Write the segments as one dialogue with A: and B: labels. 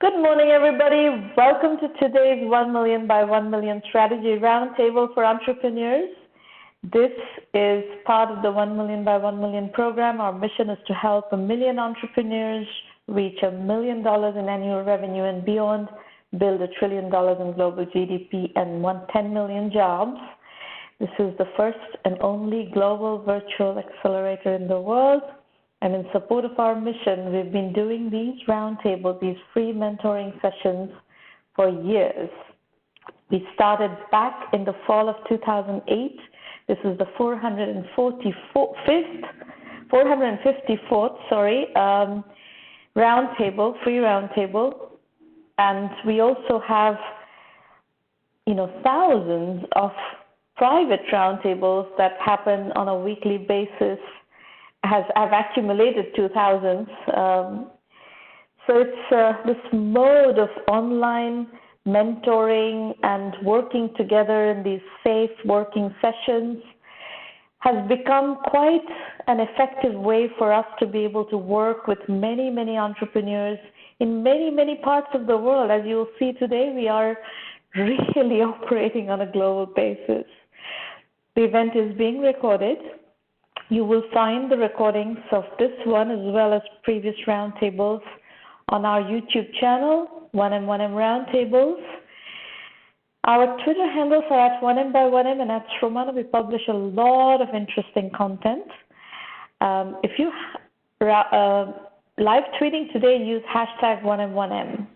A: Good morning, everybody. Welcome to today's 1Mby1M Strategy Roundtable for Entrepreneurs. This is part of the 1Mby1M program. Our mission is to help 1 million entrepreneurs reach $1 million in annual revenue and beyond, build $1 trillion in global GDP, and 10 million jobs. This is the first and only global virtual accelerator in the world. And in support of our mission, we've been doing these roundtables, these free mentoring sessions for years. We started back in the fall of 2008. This is the 454th roundtable, free roundtable. And we also have, thousands of private roundtables that happen on a weekly basis. I've accumulated 2,000. So it's this mode of online mentoring and working together in these safe working sessions has become quite an effective way for us to be able to work with many, many entrepreneurs in many, many parts of the world. As you'll see today, we are really operating on a global basis. The event is being recorded. You will find the recordings of this one as well as previous roundtables on our YouTube channel, 1M1M Roundtables. Our Twitter handles are at 1Mby1M and at Romana. We publish a lot of interesting content. If you live tweeting today, use hashtag 1M1M.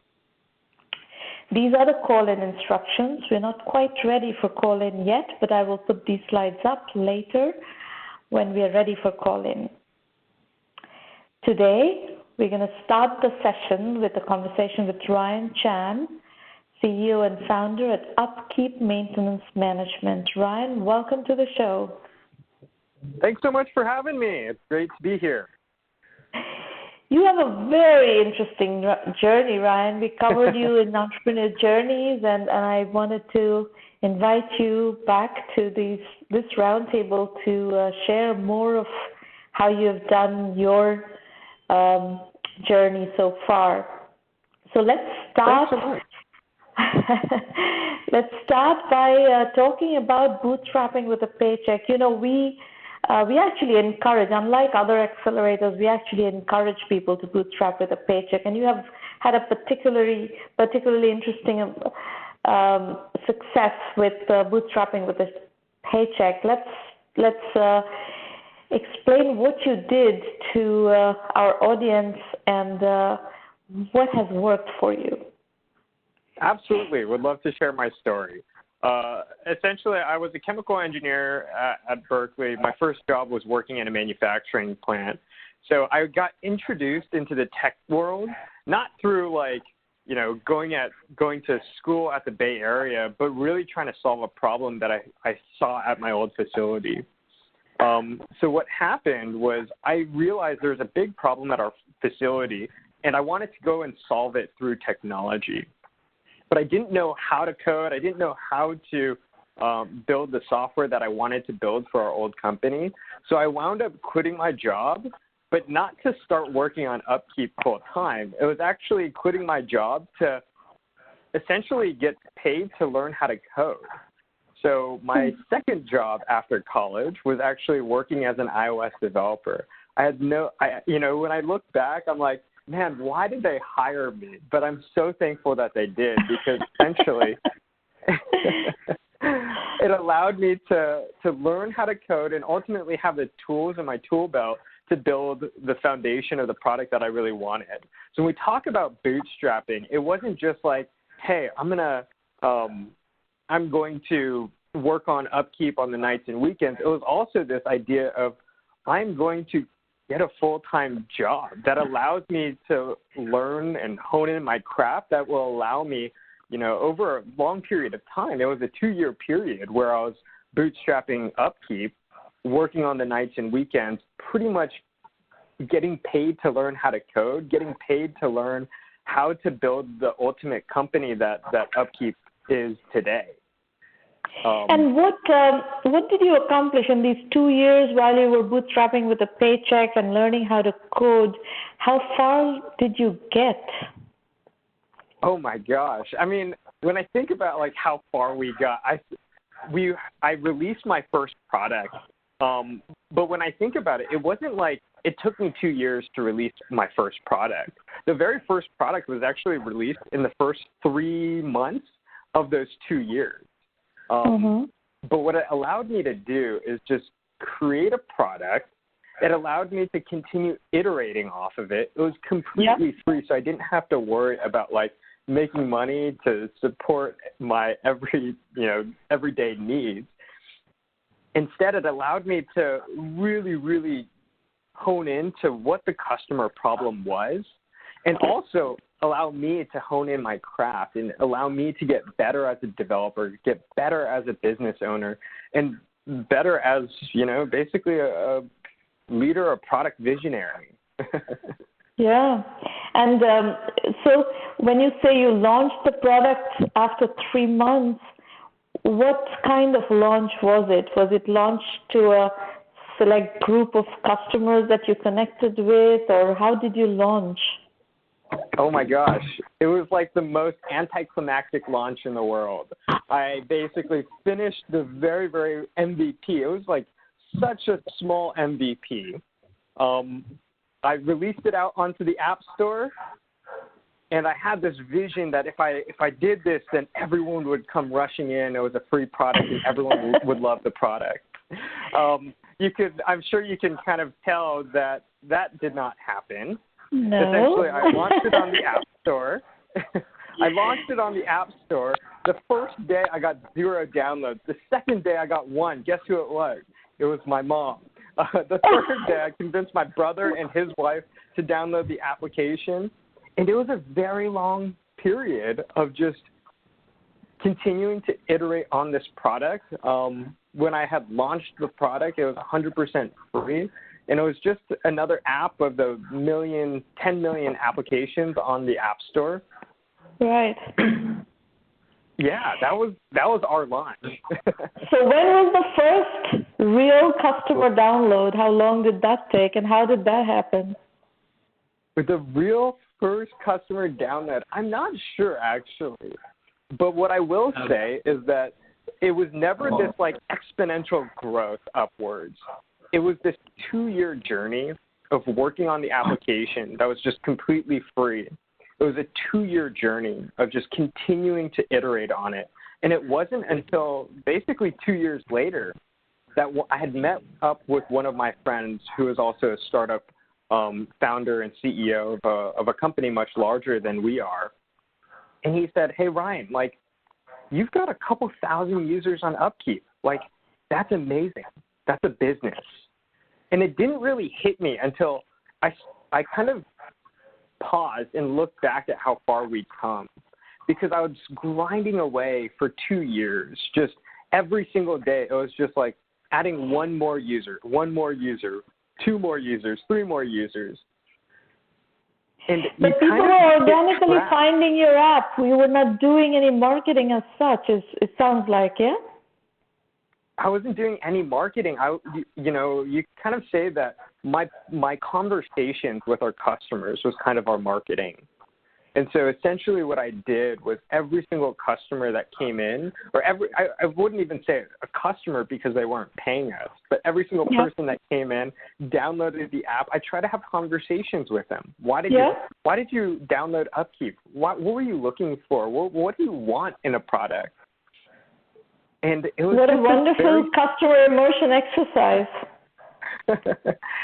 A: These are the call-in instructions. We're not quite ready for call-in yet, but I will put these slides up later when we are ready for call-in. Today, we're going to start the session with a conversation with Ryan Chan, CEO and founder at UpKeep Maintenance Management. Ryan, welcome to the show.
B: Thanks so much for having me. It's great to be here.
A: You have a very interesting journey, Ryan. We covered you in Entrepreneur Journeys, and I wanted to invite you back to this roundtable to share more of how you have done your journey so far. So let's start. Let's start by talking about bootstrapping with a paycheck. We actually encourage, unlike other accelerators, we actually encourage people to bootstrap with a paycheck. And you have had a particularly interesting success with bootstrapping with a paycheck. Let's explain what you did to our audience and what has worked for you.
B: Absolutely. Would love to share my story. Essentially, I was a chemical engineer at Berkeley. My first job was working in a manufacturing plant. So I got introduced into the tech world, not through going to school at the Bay Area, but really trying to solve a problem that I saw at my old facility. So what happened was I realized there was a big problem at our facility, and I wanted to go and solve it through technology. But I didn't know how to code. I didn't know how to build the software that I wanted to build for our old company. So I wound up quitting my job, but not to start working on UpKeep full time. It was actually quitting my job to essentially get paid to learn how to code. So my second job after college was actually working as an iOS developer. When I look back, I'm like, man, why did they hire me? But I'm so thankful that they did, because essentially it allowed me to learn how to code and ultimately have the tools in my tool belt to build the foundation of the product that I really wanted. So when we talk about bootstrapping, it wasn't just like, hey, I'm going to work on UpKeep on the nights and weekends. It was also this idea of I'm going to get a full-time job that allows me to learn and hone in my craft that will allow me, over a long period of time. It was a 2-year period where I was bootstrapping UpKeep, working on the nights and weekends, pretty much getting paid to learn how to code, getting paid to learn how to build the ultimate company that UpKeep is today.
A: And what did you accomplish in these 2 years while you were bootstrapping with a paycheck and learning how to code? How far did you get?
B: Oh my gosh. I mean, when I think about like how far we got, I released my first product. But when I think about it, it wasn't like it took me 2 years to release my first product. The very first product was actually released in the first 3 months of those 2 years. But what it allowed me to do is just create a product. It allowed me to continue iterating off of it. It was completely free, so I didn't have to worry about like making money to support my everyday needs. Instead, it allowed me to really, really hone into what the customer problem was, and also allow me to hone in my craft and allow me to get better as a developer, get better as a business owner, and better as, basically a leader or product visionary.
A: Yeah. And so when you say you launched the product after 3 months, what kind of launch was it? Was it launched to a select group of customers that you connected with, or how did you launch?
B: Oh my gosh. It was like the most anticlimactic launch in the world. I basically finished the very, very MVP. It was like such a small MVP. I released it out onto the App Store, and I had this vision that if I did this, then everyone would come rushing in. It was a free product, and everyone would love the product. I'm sure you can kind of tell that did not happen.
A: No.
B: Essentially, I launched it on the App Store. The first day, I got 0 downloads. The second day, I got 1. Guess who it was? It was my mom. The third day, I convinced my brother and his wife to download the application. And it was a very long period of just continuing to iterate on this product. When I had launched the product, it was 100% free. And it was just another app of the 10 million applications on the App Store.
A: Right.
B: Yeah, that was our launch.
A: So when was the first real customer download? How long did that take, and how did that happen?
B: With the real first customer download, I'm not sure actually. But what I will say is that it was never this like exponential growth upwards. It was this 2-year journey of working on the application that was just completely free. It was a 2-year journey of just continuing to iterate on it. And it wasn't until basically 2 years later that I had met up with one of my friends who is also a startup founder and CEO of a company much larger than we are. And he said, "Hey, Ryan, like, you've got a couple thousand users on UpKeep. Like, that's amazing. That's a business." And it didn't really hit me until I kind of paused and looked back at how far we'd come, because I was grinding away for 2 years. Just every single day, it was just like adding 1 more user, 2 more users, 3 more users.
A: But people were organically finding your app. We were not doing any marketing as such, it sounds like, yeah?
B: I wasn't doing any marketing. You kind of say that my conversations with our customers was kind of our marketing. And so essentially what I did was every single customer that came in, or I wouldn't even say a customer because they weren't paying us, but every single person that came in, downloaded the app, I try to have conversations with them. Why did you download UpKeep? What were you looking for? What do you want in a product? And it was
A: what a wonderful customer immersion exercise.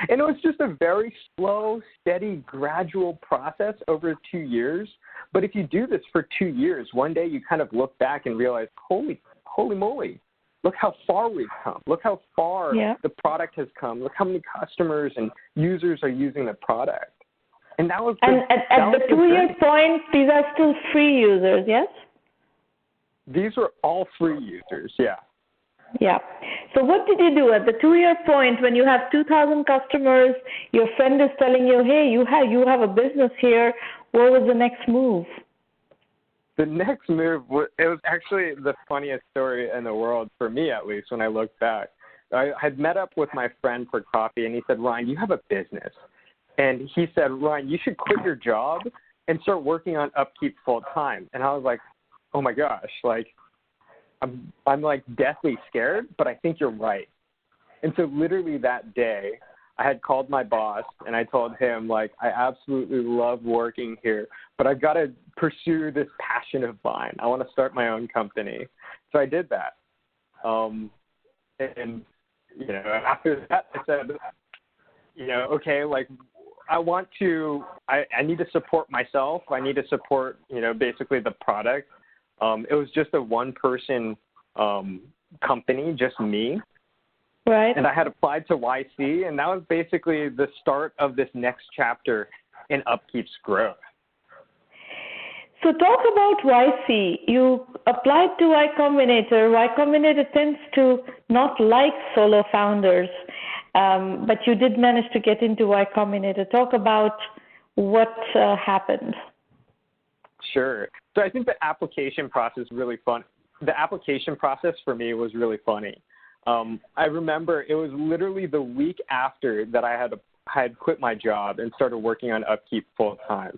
B: And it was just a very slow, steady, gradual process over 2 years. But if you do this for 2 years, one day you kind of look back and realize, holy moly, look how far we've come. Look how far the product has come. Look how many customers and users are using the product. And that was
A: at the 2-year point, these are still free users, yes?
B: These were all free users, yeah.
A: Yeah. So what did you do at the 2-year point when you have 2,000 customers, your friend is telling you, hey, you have a business here, what was the next move?
B: The next move, it was actually the funniest story in the world, for me at least, when I look back. I had met up with my friend for coffee, and he said, Ryan, you have a business. And he said, Ryan, you should quit your job and start working on UpKeep full time. And I was like, oh my gosh, like I'm like deathly scared, but I think you're right. And so literally that day, I had called my boss and I told him, like, I absolutely love working here, but I've got to pursue this passion of mine. I want to start my own company. So I did that. And, you know, after that, I said, you know, okay, like, I need to support myself. I need to support, you know, basically the product. It was just a one-person company, just me.
A: Right.
B: And I had applied to YC, and that was basically the start of this next chapter in UpKeep's growth.
A: So talk about YC. You applied to YCombinator. YCombinator tends to not like solo founders, but you did manage to get into YCombinator. Talk about what happened.
B: Sure. So I think the application process is really fun. The application process for me was really funny. I remember it was literally the week after that I had quit my job and started working on UpKeep full time.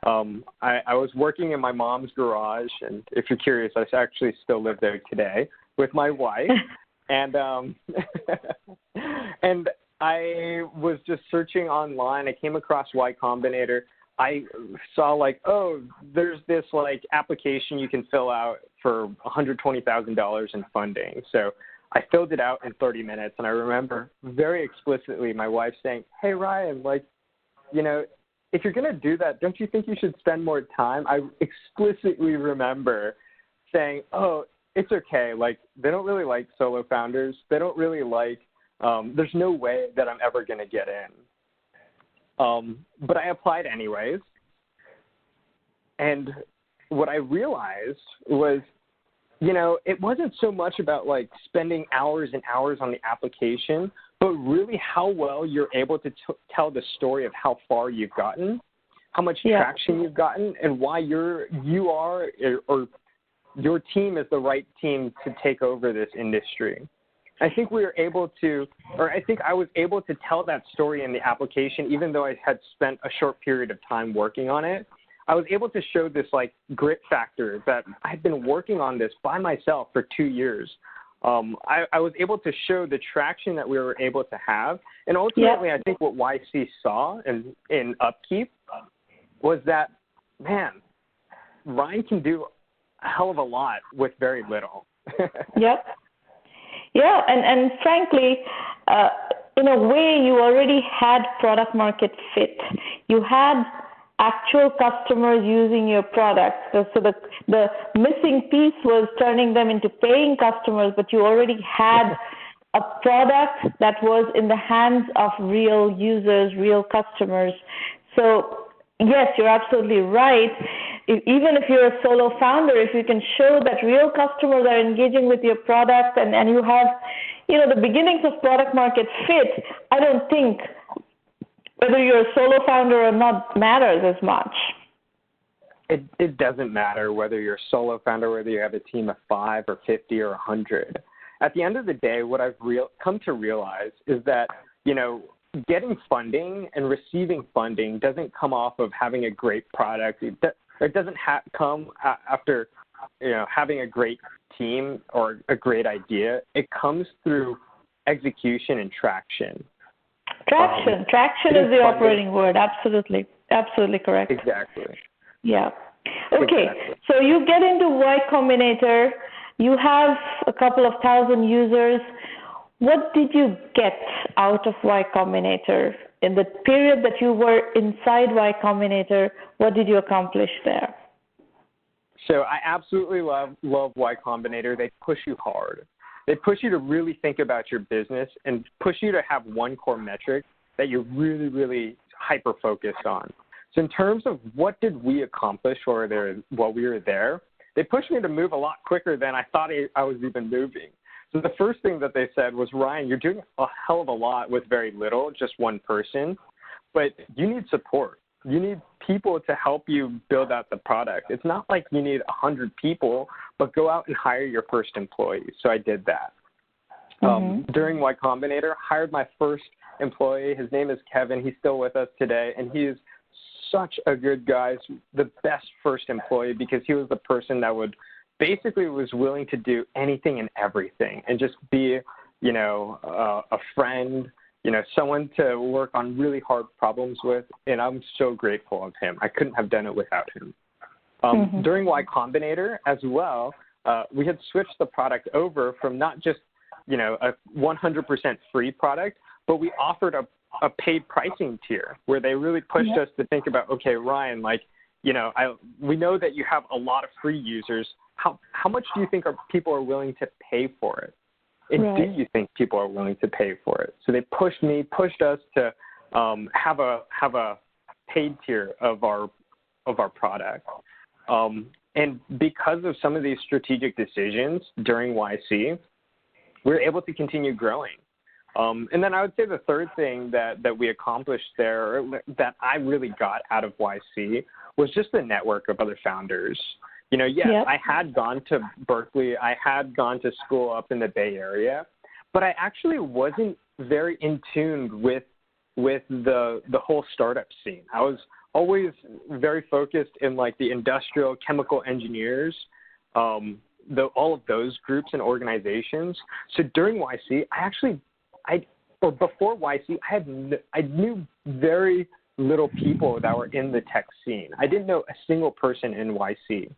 B: I was working in my mom's garage, and if you're curious, I actually still live there today with my wife. And and I was just searching online. I came across YCombinator. I saw like, oh, there's this like application you can fill out for $120,000 in funding. So I filled it out in 30 minutes, and I remember very explicitly my wife saying, hey, Ryan, like, you know, if you're going to do that, don't you think you should spend more time? I explicitly remember saying, oh, it's okay. Like, they don't really like solo founders. They don't really like, there's no way that I'm ever going to get in. But I applied anyways. And what I realized was, you know, it wasn't so much about like spending hours and hours on the application, but really how well you're able to tell the story of how far you've gotten, how much traction you've gotten, and why you are or your team is the right team to take over this industry. I think we were able to, or I think I was able to tell that story in the application, even though I had spent a short period of time working on it. I was able to show this like grit factor that I had been working on this by myself for 2 years. I was able to show the traction that we were able to have. And ultimately, I think what YC saw in UpKeep was that, man, Ryan can do a hell of a lot with very little.
A: Yep. Yeah, and frankly, in a way, you already had product market fit. You had actual customers using your product. So the missing piece was turning them into paying customers, but you already had a product that was in the hands of real users, real customers. So yes, you're absolutely right. Even if you're a solo founder, if you can show that real customers are engaging with your product and you have, you know, the beginnings of product market fit, I don't think whether you're a solo founder or not matters as much.
B: It doesn't matter whether you're a solo founder, whether you have a team of 5 or 50 or 100. At the end of the day, what I've come to realize is that, you know, getting funding and receiving funding doesn't come off of having a great product. It doesn't come after, you know, having a great team or a great idea. It comes through execution and traction.
A: Traction is the operating word. Absolutely correct.
B: Exactly.
A: Yeah. Okay.
B: Exactly.
A: So you get into YCombinator. You have a couple of thousand users. What did you get out of YCombinator in the period that you were inside YCombinator? What did you accomplish there?
B: So I absolutely love YCombinator. They push you hard. They push you to really think about your business and push you to have one core metric that you're really, really hyper-focused on. So in terms of what did we accomplish while we were there, they pushed me to move a lot quicker than I thought I was even moving. So the first thing that they said was, Ryan, you're doing a hell of a lot with very little, just one person, but you need support. You need people to help you build out the product. It's not like you need 100 people, but go out and hire your first employee. So I did that. During YCombinator, hired my first employee. His name is Kevin. He's still with us today, and he is such a good guy, the best first employee, because he was the person that was willing to do anything and everything and just be, a friend, someone to work on really hard problems with. And I'm so grateful of him. I couldn't have done it without him. During YCombinator as well, we had switched the product over from not just, a 100% free product, but we offered a paid pricing tier where they really pushed us to think about, okay, Ryan, we know that you have a lot of free users. How much do you think people are willing to pay for it? And do you think people are willing to pay for it? So they pushed us to have a paid tier of our product. And because of some of these strategic decisions during YC, we're able to continue growing. And then I would say the third thing that we accomplished there, or that I really got out of YC, was just the network of other founders. I had gone to Berkeley, I had gone to school up in the Bay Area, but I actually wasn't very in tune with the whole startup scene. I was always very focused in the industrial chemical engineers, all of those groups and organizations. So during YC, before YC, I knew very little people that were in the tech scene. I didn't know a single person in YC.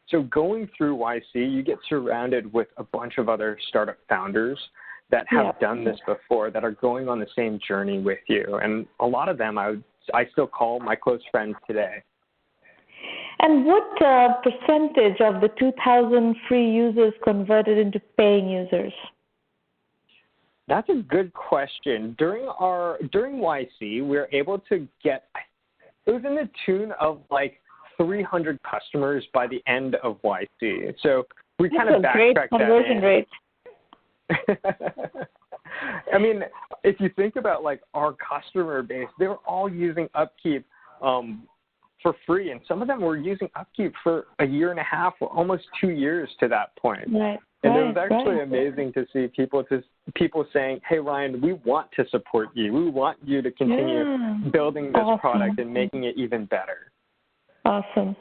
B: So going through YC, you get surrounded with a bunch of other startup founders that have done this before, that are going on the same journey with you. And a lot of them I still call my close friends today.
A: And what percentage of the 2,000 free users converted into paying users?
B: That's a good question. During YC, we were able to get, it was in the tune of 300 customers by the end of YC. So we kind of backtracked that. That's a great conversion rate. I mean, if you think about our customer base, they were all using UpKeep for free, and some of them were using UpKeep for a year and a half, or almost 2 years to that point. Right. And it was actually amazing to see people saying, "Hey, Ryan, we want to support you. We want you to continue building this product and making it even better."
A: Awesome.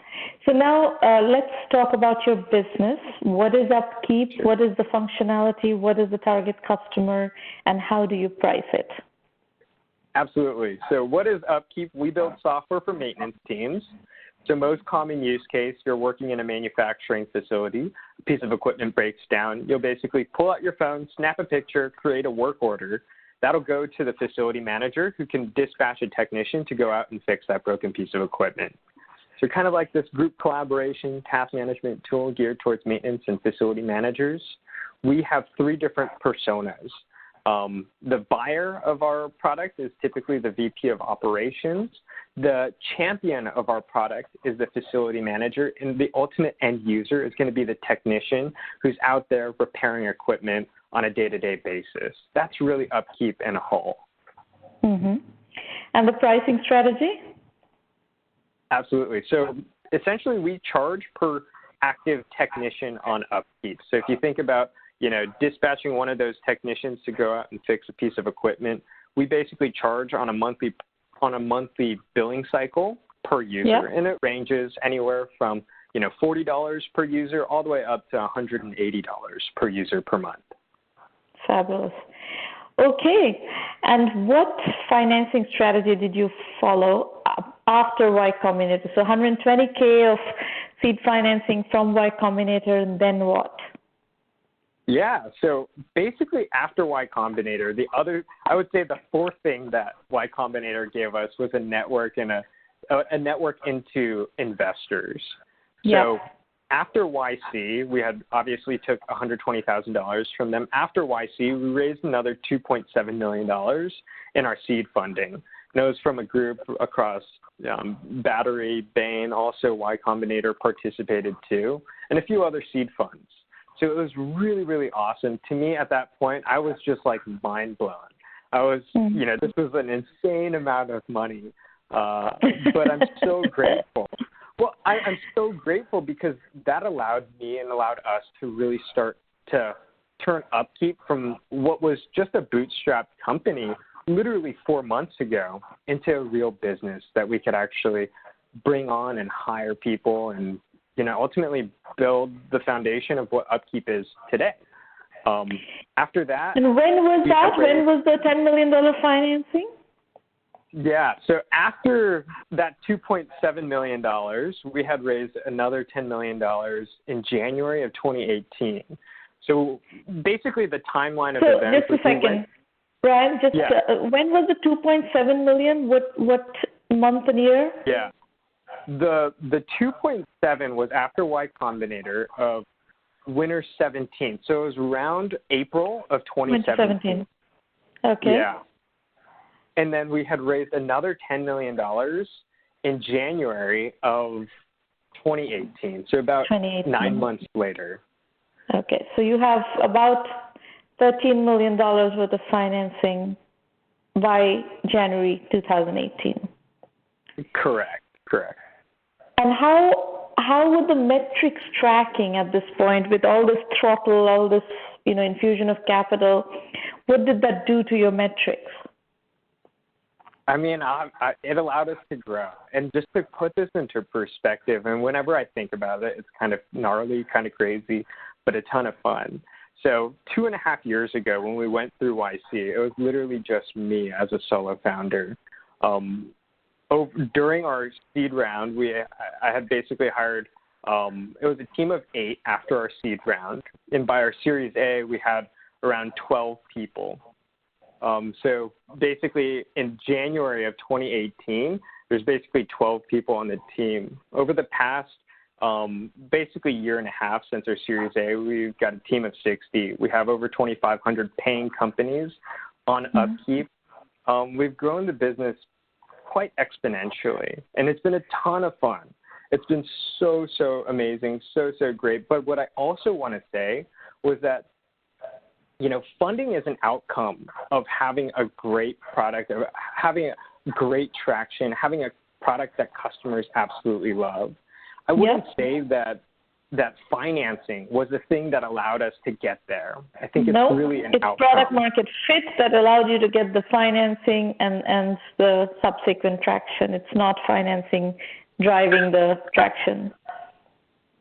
A: So now let's talk about your business. What is UpKeep? Sure. What is the functionality? What is the target customer? And how do you price it?
B: Absolutely. So what is UpKeep? We build software for maintenance teams. So most common use case, you're working in a manufacturing facility, a piece of equipment breaks down. You'll basically pull out your phone, snap a picture, create a work order. That'll go to the facility manager, who can dispatch a technician to go out and fix that broken piece of equipment. So kind of like this group collaboration task management tool geared towards maintenance and facility managers, we have 3 different personas. The buyer of our product is typically the VP of operations. The champion of our product is the facility manager, and the ultimate end user is going to be the technician who's out there repairing equipment on a day-to-day basis. That's really UpKeep in a whole.
A: Mm-hmm. And the pricing strategy?
B: Absolutely. So essentially, we charge per active technician on UpKeep. So if you think about, dispatching one of those technicians to go out and fix a piece of equipment, we basically charge on a monthly billing cycle per user, and it ranges anywhere from $40 per user all the way up to $180 per user per month.
A: Fabulous. Okay, and what financing strategy did you follow after YCombinator? So $120K of seed financing from YCombinator, and then what?
B: Yeah, so basically after YCombinator, I would say the fourth thing that YCombinator gave us was a network and a network into investors. So after YC, we had obviously took $120,000 from them. After YC, we raised another $2.7 million in our seed funding. And it was from a group across Battery, Bain, also YCombinator participated too, and a few other seed funds. So it was really, really awesome. To me at that point, I was just mind blown. I was, this was an insane amount of money, but I'm so grateful. Well, I'm so grateful because that allowed me and allowed us to really start to turn UpKeep from what was just a bootstrapped company literally 4 months ago into a real business that we could actually bring on and hire people and, ultimately build the foundation of what UpKeep is today. After that.
A: And when was that? When was the $10 million financing?
B: Yeah, so after that $2.7 million, we had raised another $10 million in January of 2018. So basically the timeline of events.
A: Just a second. Brian, when was the $2.7 million? What month and year?
B: Yeah. The 2.7 was after YCombinator of winter 17. So it was around April of 2017.
A: Okay.
B: Yeah. And then we had raised another $10 million in January of 2018. So about 9 months later.
A: Okay. So you have about $13 million worth of financing by January 2018.
B: Correct.
A: And how were the metrics tracking at this point with all this throttle, all this infusion of capital? What did that do to your metrics?
B: I mean, it allowed us to grow. And just to put this into perspective, and whenever I think about it, it's kind of gnarly, kind of crazy, but a ton of fun. So 2.5 years ago when we went through YC, it was literally just me as a solo founder. During our seed round, I had basically hired, it was a team of 8 after our seed round. And by our Series A, we had around 12 people. So basically in January of 2018, there's basically 12 people on the team. Over the past basically year and a half since our Series A, we've got a team of 60. We have over 2,500 paying companies on UpKeep. We've grown the business quite exponentially, and it's been a ton of fun. It's been so amazing, so great. But what I also want to say was that, funding is an outcome of having a great product, of having a great traction, having a product that customers absolutely love. I wouldn't say that financing was the thing that allowed us to get there. I think it's really an outcome.
A: It's product market fit that allowed you to get the financing and the subsequent traction. It's not financing driving the traction.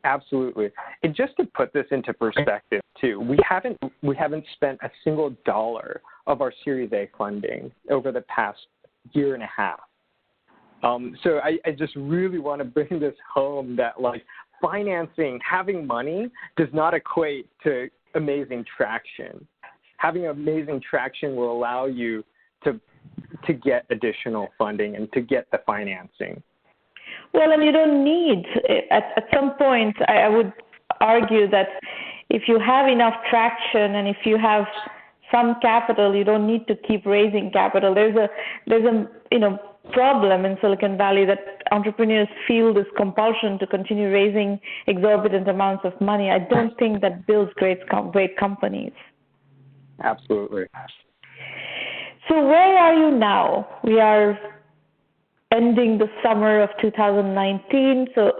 B: Absolutely. And just to put this into perspective too, we haven't spent a single dollar of our Series A funding over the past year and a half. So I just really want to bring this home that financing, having money does not equate to amazing traction. Having amazing traction will allow you to get additional funding and to get the financing.
A: Well, and you don't need, at some point, I would argue that if you have enough traction and if you have some capital, you don't need to keep raising capital. There's a problem in Silicon Valley that entrepreneurs feel this compulsion to continue raising exorbitant amounts of money. I don't think that builds great companies.
B: Absolutely.
A: So where are you now? We are ending the summer of 2019, so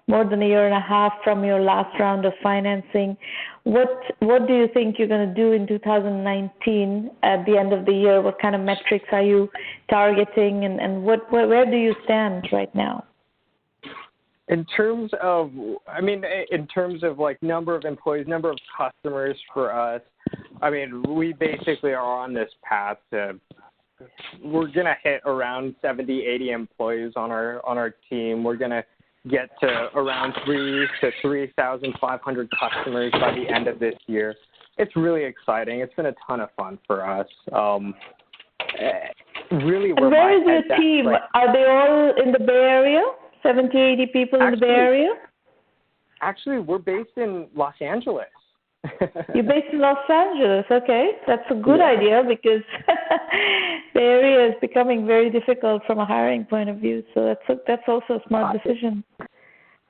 A: more than a year and a half from your last round of financing. What do you think you're going to do in 2019 at the end of the year? What kind of metrics are you targeting, and where do you stand right now?
B: In terms of number of employees, number of customers for us, we basically are on this path to, we're going to hit around 70, 80 employees on our team. We're going to get to around 3,000 to 3,500 customers by the end of this year. It's really exciting. It's been a ton of fun for us. Really,
A: and where is your team? Are they all in the Bay Area? 70, 80 people in the Bay Area?
B: Actually, we're based in Los Angeles.
A: You're based in Los Angeles, okay. That's a good idea because the area is becoming very difficult from a hiring point of view. So that's also a smart decision.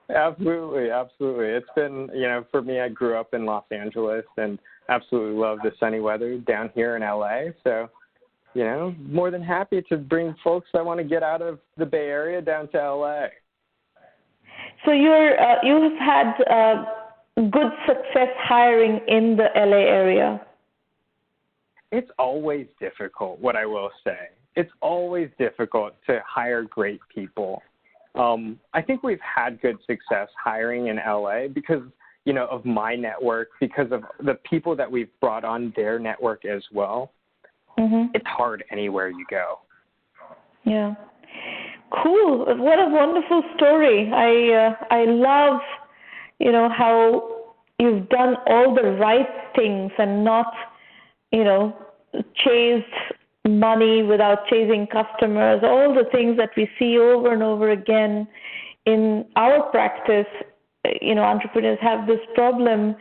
B: Absolutely. It's been, for me, I grew up in Los Angeles and absolutely love the sunny weather down here in LA. So, more than happy to bring folks that want to get out of the Bay Area down to LA.
A: So you've had good success hiring in the LA area.
B: It's always difficult, what I will say. It's always difficult to hire great people. I think we've had good success hiring in LA because, of my network, because of the people that we've brought on their network as well. Mm-hmm. It's hard anywhere you go.
A: Yeah. Cool. What a wonderful story. I love, how you've done all the right things and not, chased money without chasing customers, all the things that we see over and over again in our practice. Entrepreneurs have this problem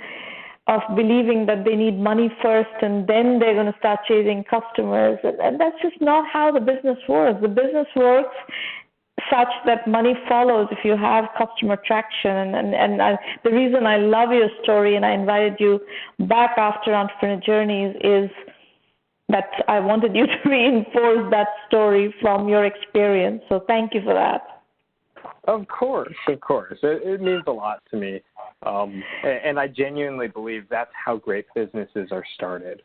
A: of believing that they need money first and then they're going to start chasing customers. And that's just not how the business works. The business works such that money follows if you have customer traction. And the reason I love your story and I invited you back after Entrepreneur Journeys is that I wanted you to reinforce that story from your experience. So thank you for that.
B: Of course. It means a lot to me. And I genuinely believe that's how great businesses are started.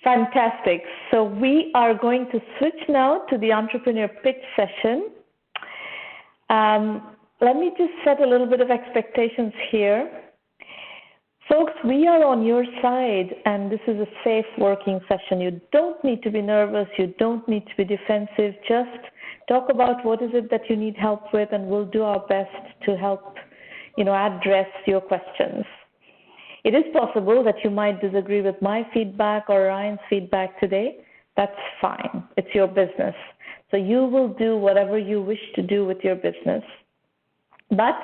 A: Fantastic. So we are going to switch now to the entrepreneur pitch session. Let me just set a little bit of expectations here. Folks, we are on your side, and this is a safe working session. You don't need to be nervous. You don't need to be defensive. Just talk about what is it that you need help with, and we'll do our best to help, address your questions. It is possible that you might disagree with my feedback or Ryan's feedback today. That's fine. It's your business. So you will do whatever you wish to do with your business. But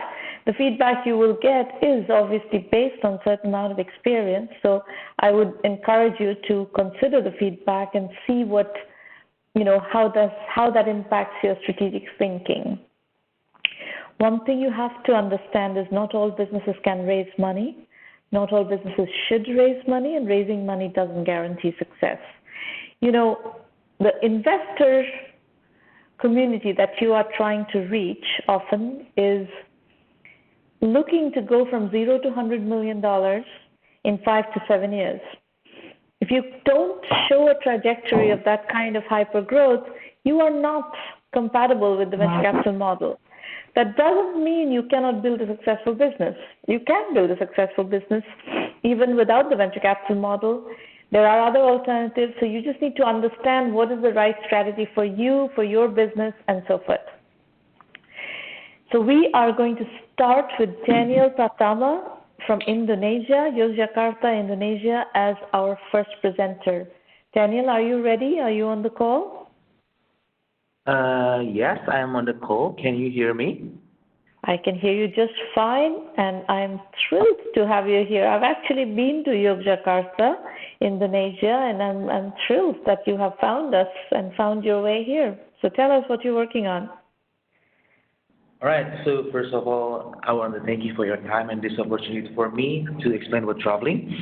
A: the feedback you will get is obviously based on a certain amount of experience. So I would encourage you to consider the feedback and see what, how that impacts your strategic thinking. One thing you have to understand is not all businesses can raise money. Not all businesses should raise money, and raising money doesn't guarantee success. The investor community that you are trying to reach often is looking to go from $0 to $100 million in 5 to 7 years. If you don't show a trajectory of that kind of hyper growth, you are not compatible with the venture capital model. That doesn't mean you cannot build a successful business. You can build a successful business even without the venture capital model. There are other alternatives, so you just need to understand what is the right strategy for you, for your business, and so forth. So we are going to start with Daniel Pratana from Indonesia, Yogyakarta, Indonesia, as our first presenter. Daniel, are you ready? Are you on the call?
C: Yes, I am on the call. Can you hear me?
A: I can hear you just fine, and I'm thrilled to have you here. I've actually been to Yogyakarta, Indonesia, and I'm thrilled that you have found us and found your way here. So tell us what you're working on.
C: All right. So first of all, I want to thank you for your time and this opportunity for me to explain what Travling.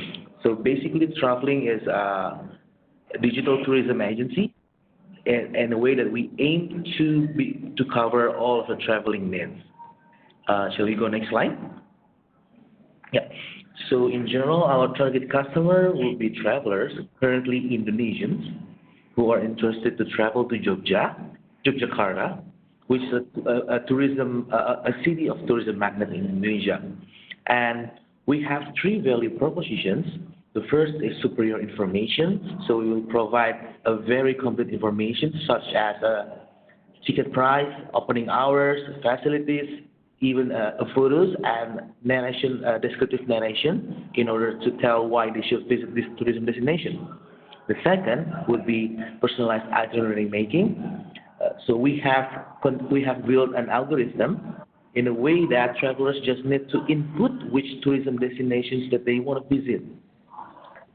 C: So basically, Travling is a digital tourism agency, and a way that we aim to cover all of the traveling needs. Shall we go next slide? Yeah. So in general, our target customer will be travelers, currently Indonesians, who are interested to travel to Yogyakarta, which is a city of tourism magnet in Indonesia. And we have 3 value propositions. The first is superior information. So we will provide a very complete information such as ticket price, opening hours, facilities, even photos and narration, descriptive narration in order to tell why they should visit this tourism destination. The second would be personalized itinerary making. So we have built an algorithm in a way that travelers just need to input which tourism destinations that they want to visit.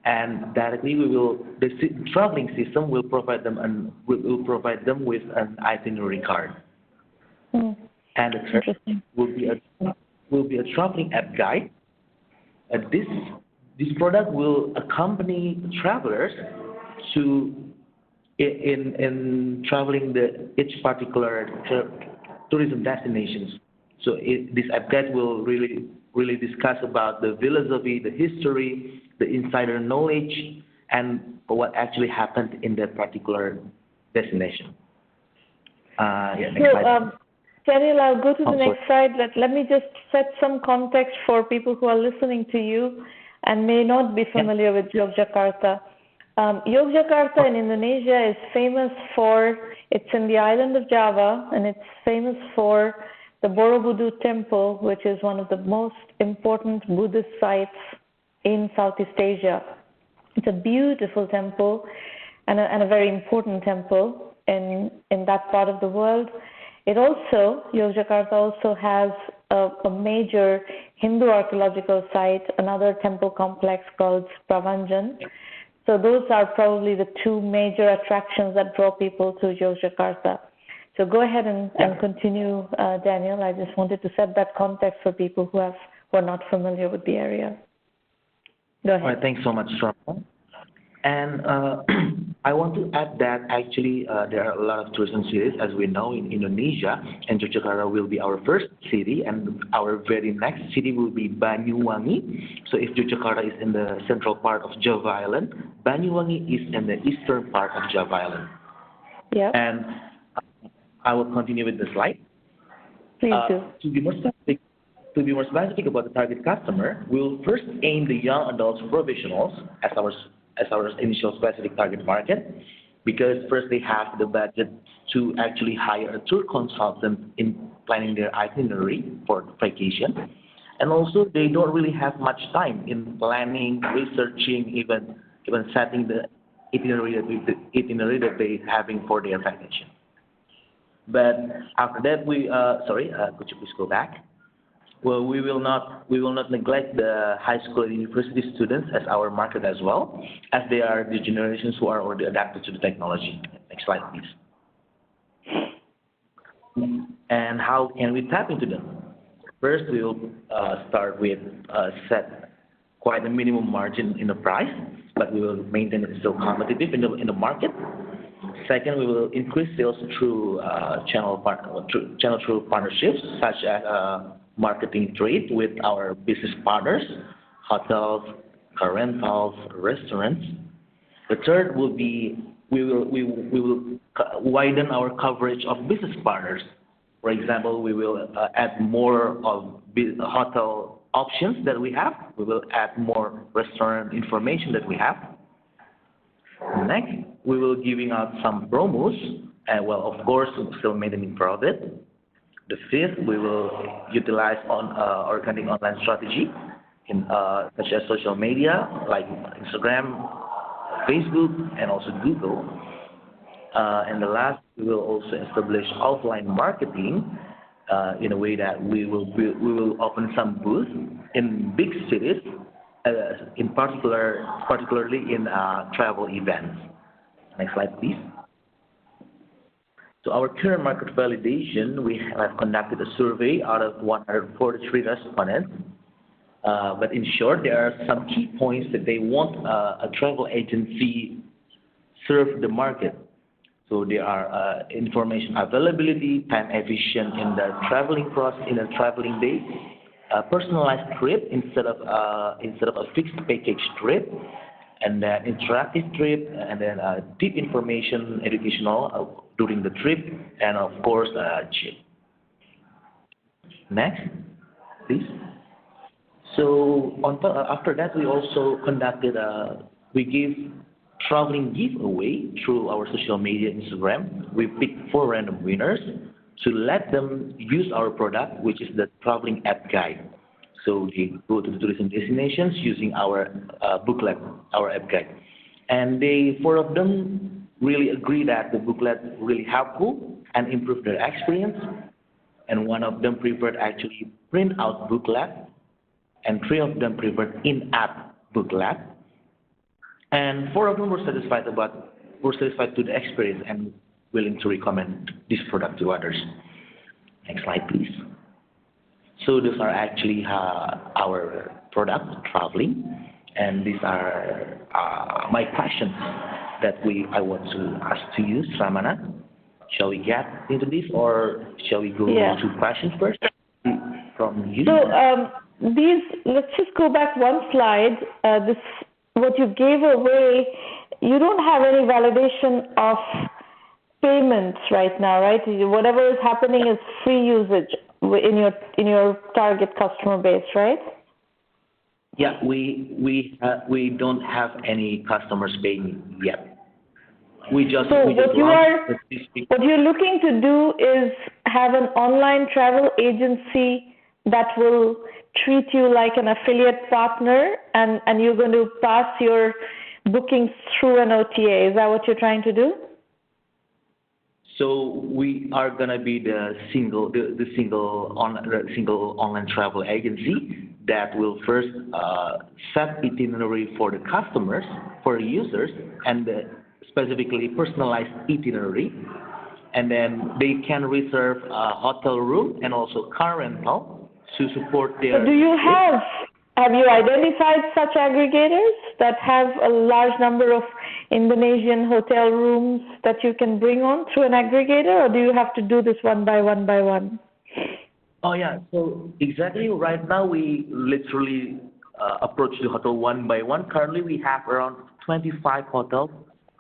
C: And directly the traveling system will provide them with an itinerary card. And the third will be a traveling app guide. This product will accompany travelers to in traveling each particular tourism destinations. So this app guide will really discuss about the philosophy, the history, the insider knowledge, and what actually happened in that particular destination. Next slide.
A: Daniel, I'll go to the
C: sorry.
A: next slide. Let me just set some context for people who are listening to you and may not be familiar with Yogyakarta. Yogyakarta in Indonesia is famous for, it's in the island of Java, and it's famous for the Borobudur Temple, which is one of the most important Buddhist sites in Southeast Asia. It's a beautiful temple and a very important temple in that part of the world. Yogyakarta also has a major Hindu archaeological site, another temple complex called Pravanjan. So those are probably the two major attractions that draw people to Yogyakarta. So go ahead and continue, Daniel. I just wanted to set that context for people who are not familiar with the area. Go ahead.
C: All right, thanks so much, Shravan. And I want to add that actually there are a lot of tourism cities, as we know, in Indonesia, and Yogyakarta will be our first city, and our very next city will be Banyuwangi. So if Yogyakarta is in the central part of Java Island, Banyuwangi is in the eastern part of Java Island.
A: Yeah.
C: And I will continue with the slide.
A: Please do.
C: To be more specific about the target customer, we will first aim the young adults professionals as our initial specific target market, because first they have the budget to actually hire a tour consultant in planning their itinerary for vacation, and also they don't really have much time in planning, researching, even setting the itinerary that they having for their vacation. But after that, could you please go back? Well, we will not neglect the high school and university students as our market as well, as they are the generations who are already adapted to the technology. Next slide, please. And how can we tap into them? First, we will start with set quite a minimum margin in the price, but we will maintain it still competitive in the market. Second, we will increase sales through channel through partnerships, such as marketing trade with our business partners, hotels, car rentals, restaurants. The third will be we will widen our coverage of business partners. For example, we will add more of hotel options that we have. We will add more restaurant information that we have. Next, we will giving out some promos, and well, of course, still maintaining profit. The fifth, we will utilize organic online strategy in such as social media like Instagram, Facebook, and also Google. And the last, we will also establish offline marketing in a way that we will open some booths in big cities, particularly in travel events. Next slide, please. So our current market validation, we have conducted a survey out of 143 respondents. But in short, there are some key points that they want a travel agency serve the market. So there are information availability, time efficient in the traveling process, in a traveling day, a personalized trip instead of a fixed package trip, and then interactive trip, and then deep information, educational during the trip, and of course cheap. Next, please. So after that, we also conducted we gave traveling giveaway through our social media, Instagram. We picked 4 random winners to let them use our product, which is the traveling app guide. So they go to the tourism destinations using our booklet, our app guide. And 4 of them really agree that the booklet really helpful and improved their experience. And 1 of them preferred actually print out booklet, and 3 of them preferred in-app booklet. And 4 of them were satisfied to the experience and willing to recommend this product to others. Next slide, please. So those are actually our product, Travling, and these are my questions that I want to ask to you, Ramana. Shall we get into this, or shall we go to questions first from you?
A: So let's just go back one slide. This what you gave away, you don't have any validation of payments right now, right? Whatever is happening is free usage in your target customer base, right?
C: Yeah, we don't have any customers paying yet. What
A: you're looking to do is have an online travel agency that will treat you like an affiliate partner, and you're going to pass your bookings through an OTA. Is that what you're trying to do?
C: So we are gonna be the single online travel agency that will first set itinerary for the customers, for users, and specifically personalized itinerary, and then they can reserve a hotel room and also car rental to support their.
A: So have you identified such aggregators that have a large number of Indonesian hotel rooms that you can bring on through an aggregator, or do you have to do this one by one?
C: Oh yeah, so exactly right now we literally approach the hotel one by one. Currently we have around 25 hotels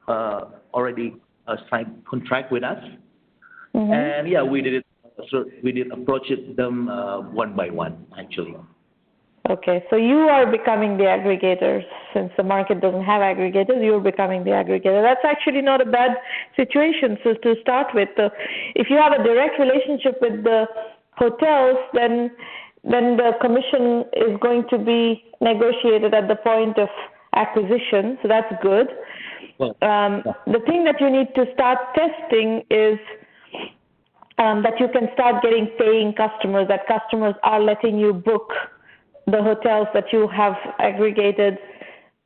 C: already signed contract with us, and yeah, we did approach them one by one actually.
A: Okay, so you are becoming the aggregator. Since the market doesn't have aggregators, you're becoming the aggregator. That's actually not a bad situation. So to start with, if you have a direct relationship with the hotels, then the commission is going to be negotiated at the point of acquisition. So that's good. The thing that you need to start testing is that you can start getting paying customers, that customers are letting you book the hotels that you have aggregated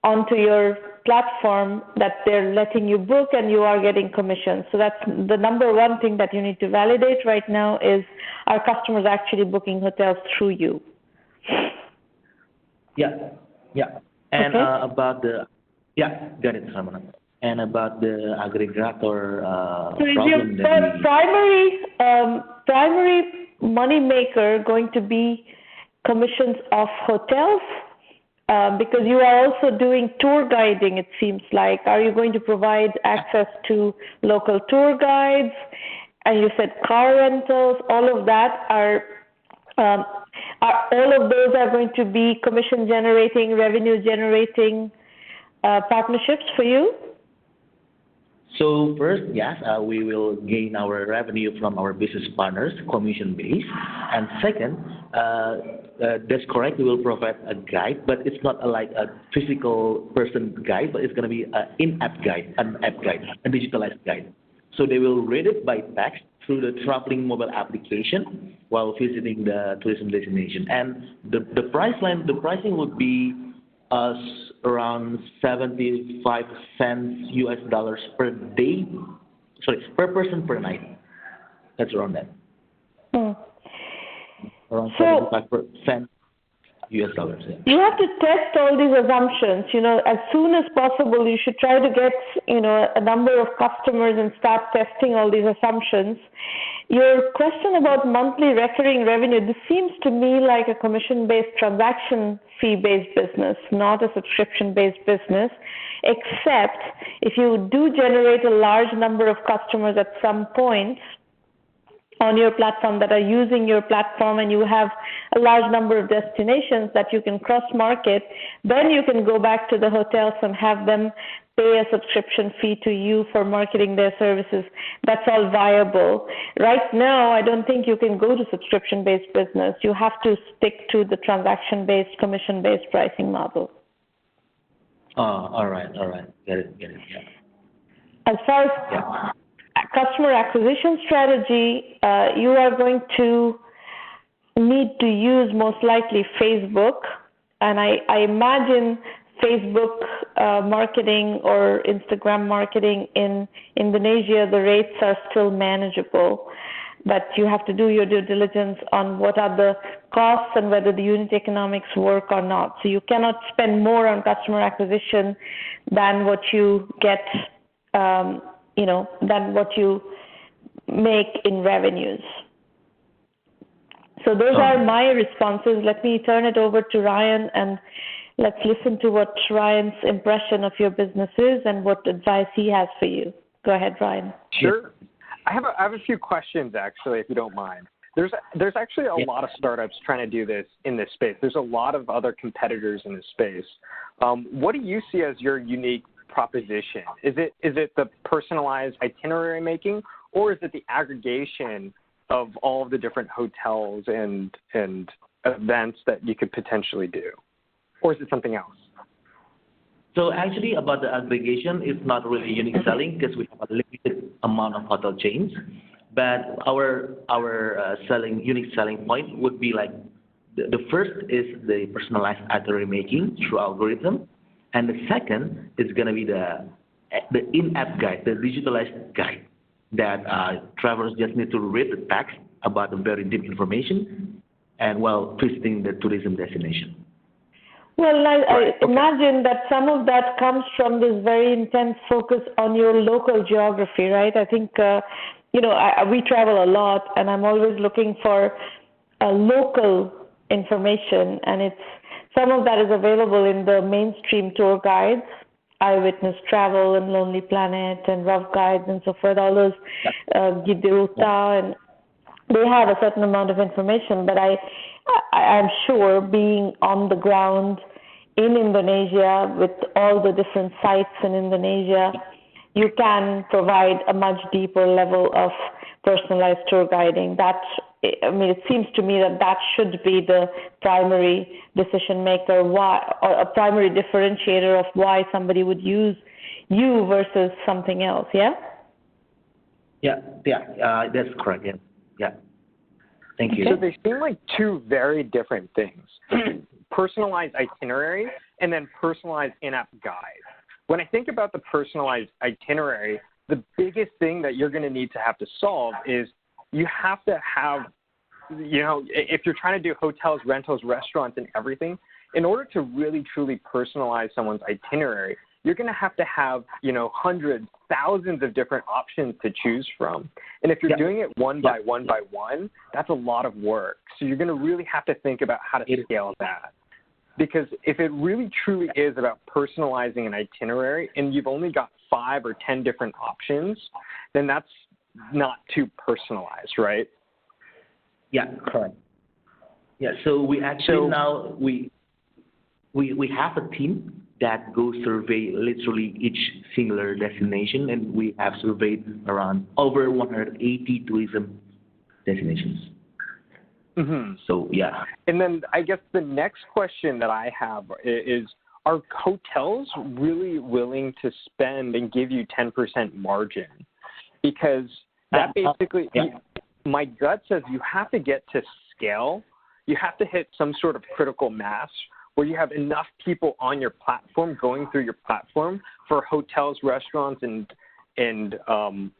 A: onto your platform, that they're letting you book and you are getting commissions. So that's the number one thing that you need to validate right now is, are customers actually booking hotels through you?
C: Yeah. And okay. Got it, Ramana. And about the aggregator
A: so problem that primary money maker going to be commissions of hotels, because you are also doing tour guiding, it seems like. Are you going to provide access to local tour guides? And you said car rentals, all of that all of those are going to be commission generating, revenue generating partnerships for you?
C: So first, yes, we will gain our revenue from our business partners, commission based. And second, that's correct, we will provide a guide, but it's not like a physical person guide, but it's going to be an in-app guide, a digitalized guide. So they will read it by text through the Travling mobile application while visiting the tourism destination. And the pricing would be around 75 cents US dollars per day, per person per night. That's around that. Around 75 US dollars. Yeah.
A: You have to test all these assumptions. As soon as possible, you should try to get, a number of customers and start testing all these assumptions. Your question about monthly recurring revenue, this seems to me like a commission-based, transaction fee-based business, not a subscription-based business, except if you do generate a large number of customers at some point on your platform that are using your platform, and you have a large number of destinations that you can cross-market, then you can go back to the hotels and have them pay a subscription fee to you for marketing their services. That's all viable. Right now, I don't think you can go to subscription-based business. You have to stick to the transaction-based, commission-based pricing model.
C: All right. Get it. Yeah.
A: As far as customer acquisition strategy, you are going to need to use most likely Facebook, and I imagine Facebook marketing or Instagram marketing in Indonesia, the rates are still manageable, but you have to do your due diligence on what are the costs and whether the unit economics work or not. So you cannot spend more on customer acquisition than what you get, than what you make in revenues. So those are my responses. Let me turn it over to Ryan and let's listen to what Ryan's impression of your business is and what advice he has for you. Go ahead, Ryan.
B: Sure. I have a few questions, actually, if you don't mind. There's actually a lot of startups trying to do this in this space. There's a lot of other competitors in this space. What do you see as your unique proposition? Is it the personalized itinerary making, or is it the aggregation of all of the different hotels and events that you could potentially do? Or is it something else?
C: So actually about the aggregation, it's not really unique selling because we have a limited amount of hotel chains. But our unique selling point would be like the first is the personalized itinerary making through algorithm, and the second is going to be the in-app guide, the digitalized guide that travelers just need to read the text about the very deep information and while visiting the tourism destination.
A: Well, I imagine that some of that comes from this very intense focus on your local geography, right? I think, we travel a lot, and I'm always looking for local information, and some of that is available in the mainstream tour guides, Eyewitness Travel and Lonely Planet and Rough Guides and so forth, all those Guide de Ruta, and they have a certain amount of information, but I'm sure being on the ground in Indonesia with all the different sites in Indonesia, you can provide a much deeper level of personalized tour guiding. It seems to me that should be the primary decision maker, or a primary differentiator of why somebody would use you versus something else, yeah?
C: Yeah, that's correct, yeah. Thank you.
B: So they seem like two very different things. Personalized itinerary and then personalized in-app guide. When I think about the personalized itinerary, the biggest thing that you're going to have to solve is you have to have, if you're trying to do hotels, rentals, restaurants, and everything, in order to really, truly personalize someone's itinerary, you're going to have, hundreds, thousands of different options to choose from. And if you're doing it one by one by one, that's a lot of work. So you're going to really have to think about how to scale that. Because if it really truly is about personalizing an itinerary and you've only got 5 or 10 different options, then that's not too personalized, right?
C: Yeah, correct. Yeah, so we actually now we have a team that goes survey literally each singular destination, and we have surveyed around over 180 tourism destinations.
B: Mm-hmm.
C: So, yeah.
B: And then I guess the next question that I have is, are hotels really willing to spend and give you 10% margin? Because that basically, my gut says you have to get to scale. You have to hit some sort of critical mass where you have enough people on your platform, going through your platform, for hotels, restaurants, and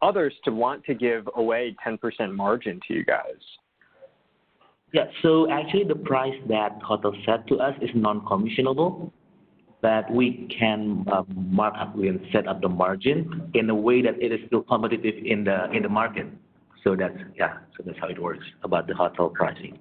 B: others to want to give away 10% margin to you guys.
C: Yeah, so actually the price that hotel set to us is non-commissionable, but we can mark up and set up the margin in a way that it is still competitive in the market. So that's how it works about the hotel pricing.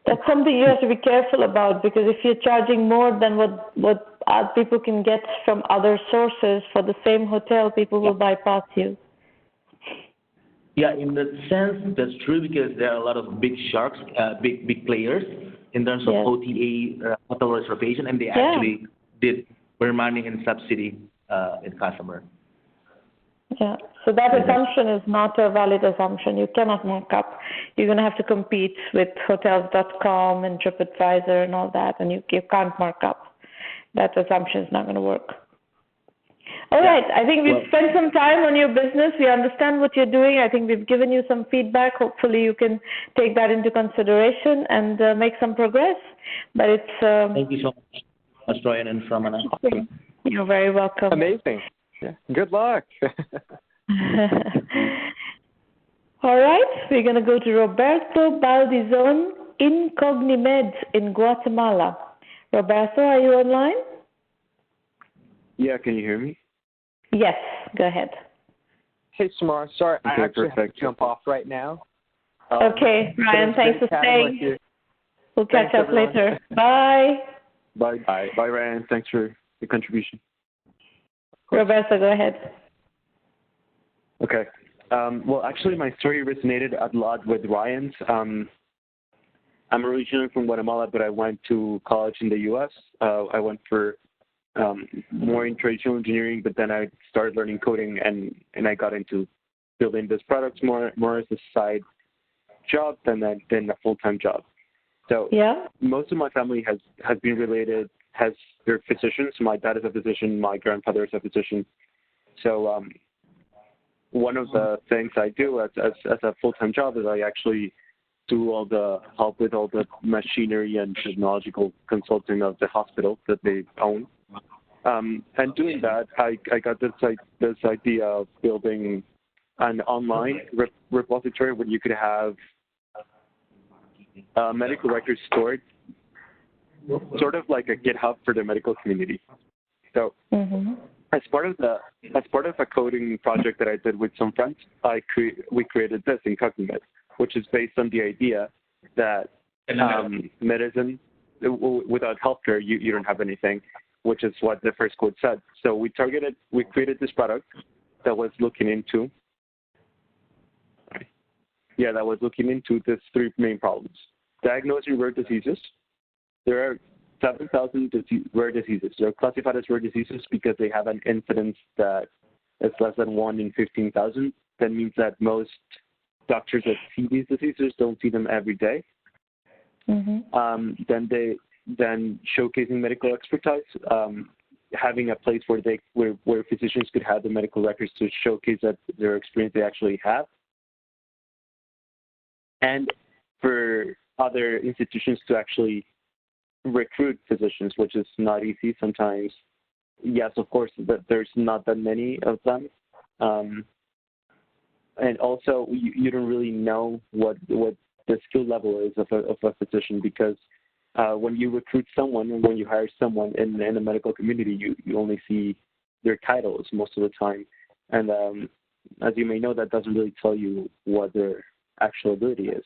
A: That's something you have to be careful about, because if you're charging more than what people can get from other sources for the same hotel, people will bypass you.
C: Yeah, in that sense, that's true, because there are a lot of big sharks, big players in terms of OTA, hotel reservation, and they actually did earn money and subsidy in customer.
A: Yeah, so that assumption is not a valid assumption. You cannot mark up. You're going to have to compete with Hotels.com and TripAdvisor and all that, and you can't mark up. That assumption is not going to work. All right, I think we've spent some time on your business. We understand what you're doing. I think we've given you some feedback. Hopefully you can take that into consideration and make some progress. But it's
C: thank you so much, Ryan and Pramana.
A: You're very welcome.
B: Amazing. Yeah. Good luck.
A: All right, we're going to go to Roberto Baldizon, Incognimed in Guatemala. Roberto, are you online?
D: Yeah, can you hear me?
A: Yes, go ahead.
B: Hey, Samar, sorry, I actually have to jump off right now.
A: Okay, Ryan, thanks for staying. We'll catch up later. Bye.
D: Bye.
B: Bye.
D: Bye, Ryan. Thanks for the contribution.
A: Roberto, go ahead.
D: Okay. Well, actually, my story resonated a lot with Ryan's. I'm originally from Guatemala, but I went to college in the U.S. I went for more in traditional engineering, but then I started learning coding, and I got into building this product more as a side job than a full-time job. So
A: Yeah.
D: most of my family has been related, they're physicians. My dad is a physician. My grandfather is a physician. So one of the things I do as a full-time job is I actually do all the help with all the machinery and technological consulting of the hospital that they own. And doing that, I got this idea of building an online repository where you could have medical records stored, sort of like a GitHub for the medical community. So as part of a coding project that I did with some friends, we created this Incognimed, which is based on the idea that medicine, without healthcare, you don't have anything, which is what the first code said. So we created this product that was looking into these three main problems. Diagnosing rare diseases. There are 7,000 rare diseases. They're classified as rare diseases because they have an incidence that is less than 1 in 15,000. That means that most doctors that see these diseases don't see them every day. Then showcasing medical expertise, having a place where physicians could have the medical records to showcase that their experience they actually have. And for other institutions to actually recruit physicians, which is not easy sometimes. Yes, of course, but there's not that many of them. And also, you don't really know what the skill level is of a physician, because when you recruit someone and when you hire someone in the medical community, you only see their titles most of the time. And as you may know, that doesn't really tell you what their actual ability is.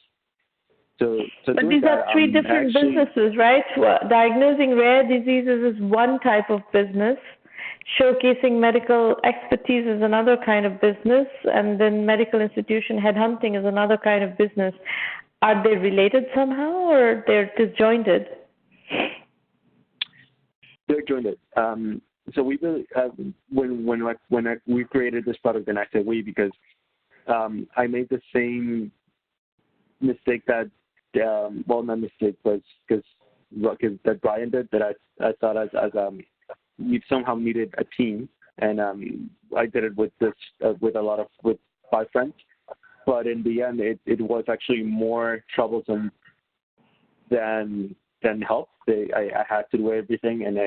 D: So
A: but these are three different businesses, right? Diagnosing rare diseases is one type of business. Showcasing medical expertise is another kind of business. And then medical institution headhunting is another kind of business. Are they related somehow, or they're disjointed?
D: They're joined. So we really, when we created this product, and I said we because I made the same mistake that not mistake, but because that Brian did, that I thought as we somehow needed a team, and I did it with 5 friends. But in the end, it was actually more troublesome than help. I had to do everything, and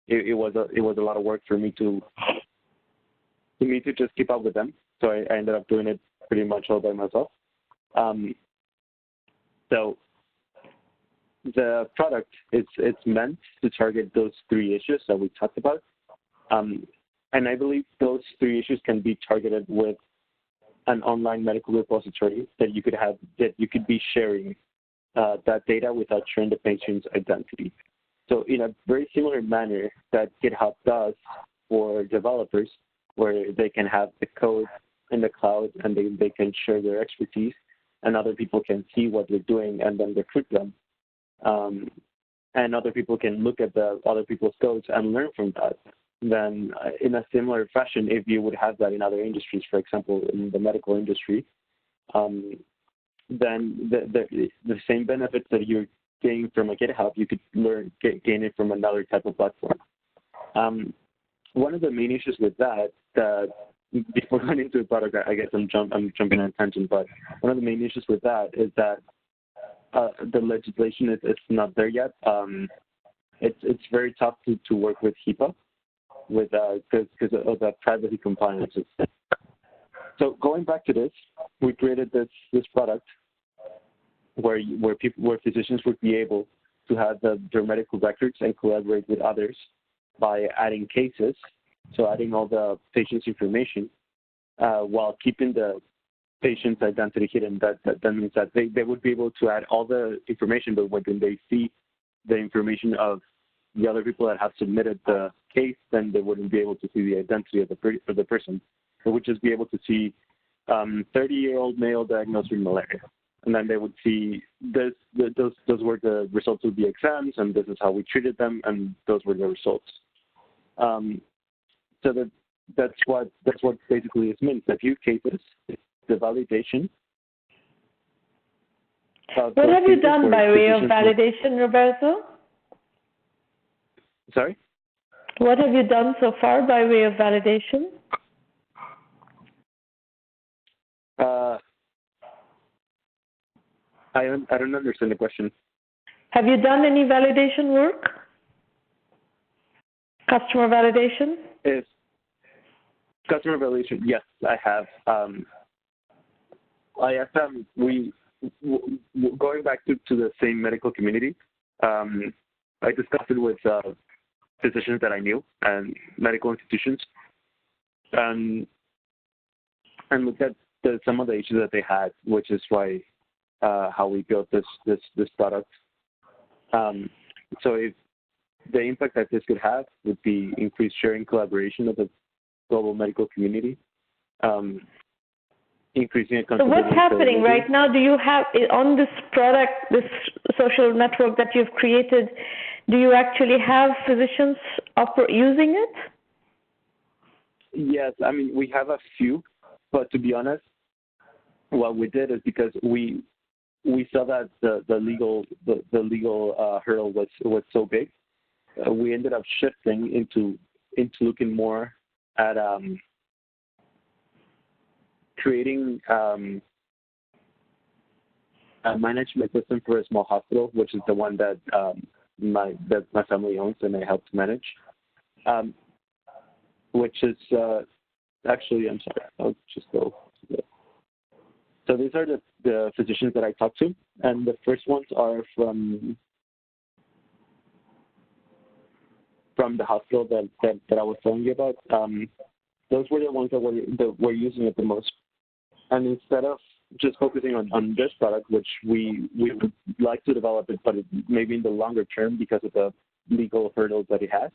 D: it was a lot of work for me to just keep up with them. So I ended up doing it pretty much all by myself. So the product, it's meant to target those 3 issues that we talked about. And I believe those 3 issues can be targeted with an online medical repository that you could be sharing that data without sharing the patient's identity. So in a very similar manner that GitHub does for developers, where they can have the code in the cloud and they can share their expertise, and other people can see what they're doing and then recruit them. And other people can look at the other people's codes and learn from that. Then in a similar fashion, if you would have that in other industries, for example, in the medical industry, then the same benefits that you're getting from a GitHub, you could gain it from another type of platform. One of the main issues with that, before going into the product, I guess I'm jumping on a tangent, but one of the main issues with that is that the legislation it's not there yet. It's very tough to work with HIPAA, because of the privacy compliances. So going back to this, we created this product where physicians would be able to have their medical records and collaborate with others by adding cases, so adding all the patient's information while keeping the patient's identity hidden. That means that they would be able to add all the information, but when they see the information of the other people that have submitted the case, then they wouldn't be able to see the identity of the person. They would just be able to see 30-year-old male diagnosed with malaria. And then they would see those were the results of the exams, and this is how we treated them, and those were the results. So that's what basically it means. The few cases, the validation.
A: What have you done by way of validation, Roberto?
D: Sorry?
A: What have you done so far by way of validation?
D: I don't understand the question.
A: Have you done any validation work? Customer validation?
D: If customer validation, yes, I have. Going back to the same medical community, I discussed it with physicians that I knew and medical institutions, and looked at some of the issues that they had, which is why how we built this product. So if the impact that this could have would be increased sharing collaboration of the global medical community, increasing accountability.
A: So what's happening right now? Do you have on this product, this social network that you've created, do you actually have physicians using it?
D: Yes, I mean we have a few, but to be honest, what we did is because we saw that the legal hurdle was so big, we ended up shifting into looking more at creating a management system for a small hospital, which is the one that my family owns and I help to manage. Which is actually, I'm sorry, I'll just go. So these are the physicians that I talked to, and the first ones are from the hospital that I was telling you about. Those were the ones that were using it the most. And instead of just focusing on this product, which we would like to develop it, but maybe in the longer term because of the legal hurdles that it has,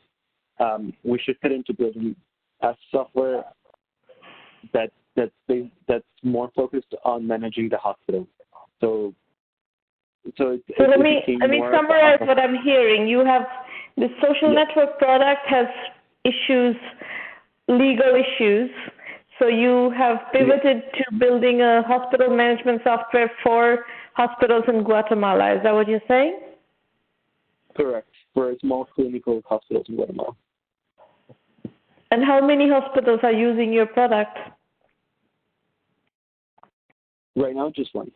D: we shifted into building a software that's more focused on managing the hospital. So
A: let me summarize what I'm hearing. You have the social network product has issues, legal issues. So you have pivoted to building a hospital management software for hospitals in Guatemala. Is that what you're saying?
D: Correct. For small clinical hospitals in Guatemala.
A: And how many hospitals are using your product?
D: Right now, just one.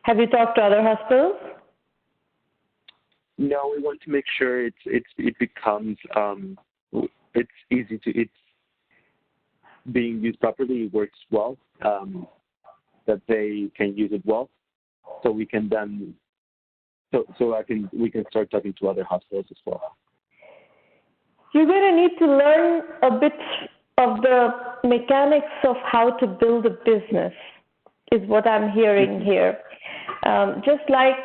A: Have you talked to other hospitals?
D: No, we want to make sure it becomes it's easy to it's being used properly, works well, that they can use it well, so we can then we can start talking to other hospitals as well.
A: You're going to need to learn a bit of the mechanics of how to build a business, is what I'm hearing here. Just like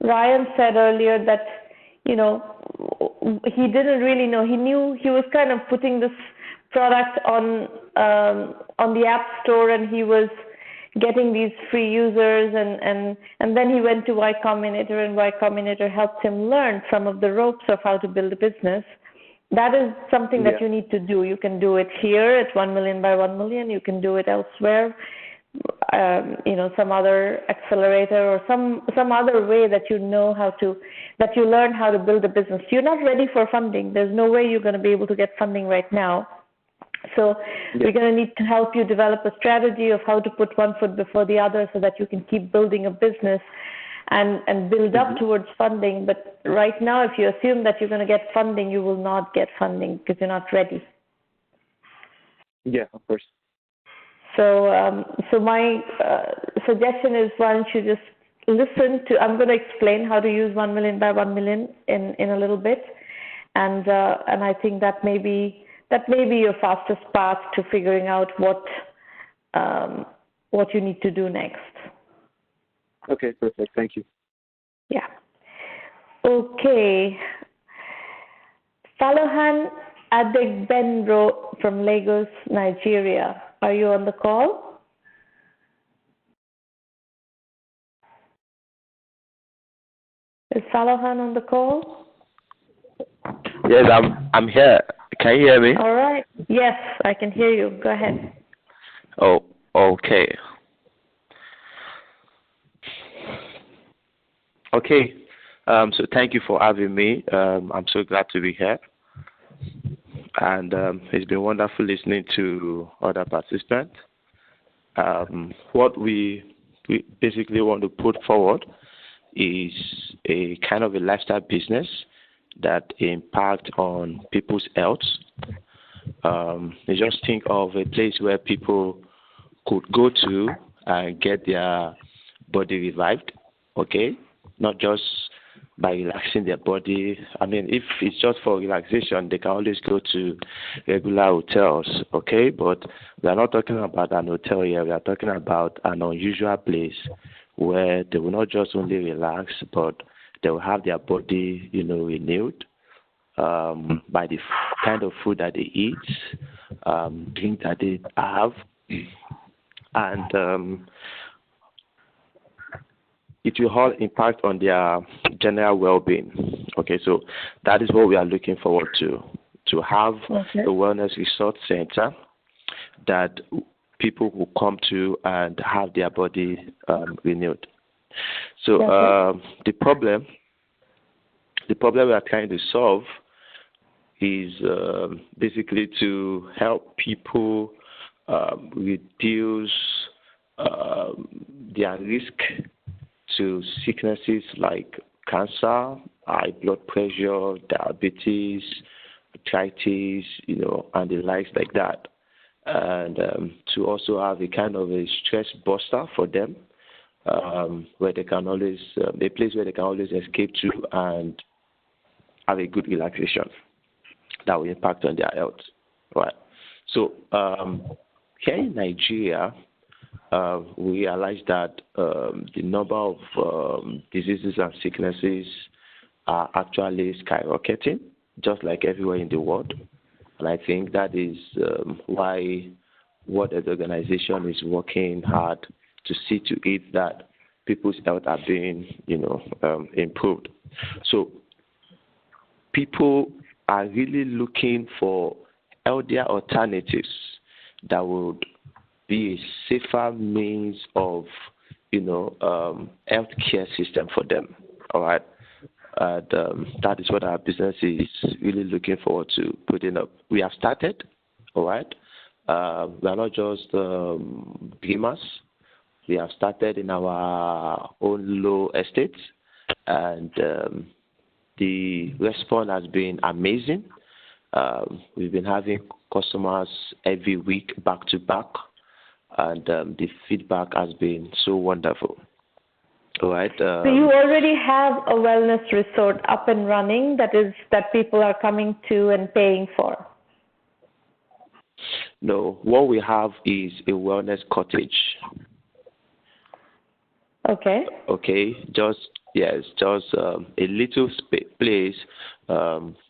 A: Ryan said earlier that, you know, he didn't really know. He knew he was kind of putting this product on the App Store, and he was getting these free users, and then he went to YCombinator, and YCombinator helped him learn some of the ropes of how to build a business. That is something that you need to do. You can do it here at 1Mby1M. You can do it elsewhere. You know, some other accelerator or some other way that you know how to, that you learn how to build a business. You're not ready for funding. There's no way you're going to be able to get funding right now. So we're going to need to help you develop a strategy of how to put one foot before the other so that you can keep building a business and build up towards funding. But right now, if you assume that you're going to get funding, you will not get funding because you're not ready.
D: Yeah, of course.
A: So my suggestion is, why don't you just listen to, I'm going to explain how to use 1Mby1M in a little bit. And I think that may be your fastest path to figuring out what you need to do next.
D: Okay, perfect. Thank you.
A: Yeah. Okay. Falohun Adegbenro from Lagos, Nigeria. Are you on the call? Is Falohun on the call?
E: Yes, I'm here. Can you hear me?
A: All right. Yes, I can hear you. Go ahead.
E: Oh, okay. Okay. So thank you for having me. I'm so glad to be here. And it's been wonderful listening to other participants. What we basically want to put forward is a kind of a lifestyle business that impact on people's health. You just think of a place where people could go to and get their body revived, okay? Not just by relaxing their body. I mean, if it's just for relaxation, they can always go to regular hotels, okay? But we are not talking about an hotel here. We are talking about an unusual place where they will not just only relax, but they will have their body, renewed by the kind of food that they eat, drink that they have, and it will all impact on their general well-being. Okay, so that is what we are looking forward to have a wellness resort center that people will come to and have their body renewed. So the problem we are trying to solve is basically to help people reduce their risk to sicknesses like cancer, high blood pressure, diabetes, arthritis, and the likes like that. And to also have a kind of a stress buster for them, where they can always, a place where they can always escape to and have a good relaxation that will impact on their health. Right. So here in Nigeria, we realize that the number of diseases and sicknesses are actually skyrocketing, just like everywhere in the world. And I think that is why World Health Organization is working hard to see to it that people's health are being, improved. So people are really looking for healthier alternatives that would be a safer means of, healthcare system for them. All right. And that is what our business is really looking forward to putting up. We have started, all right. We are not just dreamers. We have started in our own low estates, and the response has been amazing. We've been having customers every week, back to back, and the feedback has been so wonderful. All right.
A: So you already have a wellness resort up and running that people are coming to and paying for?
E: No, what we have is a wellness cottage.
A: Okay.
E: Okay, just a little place,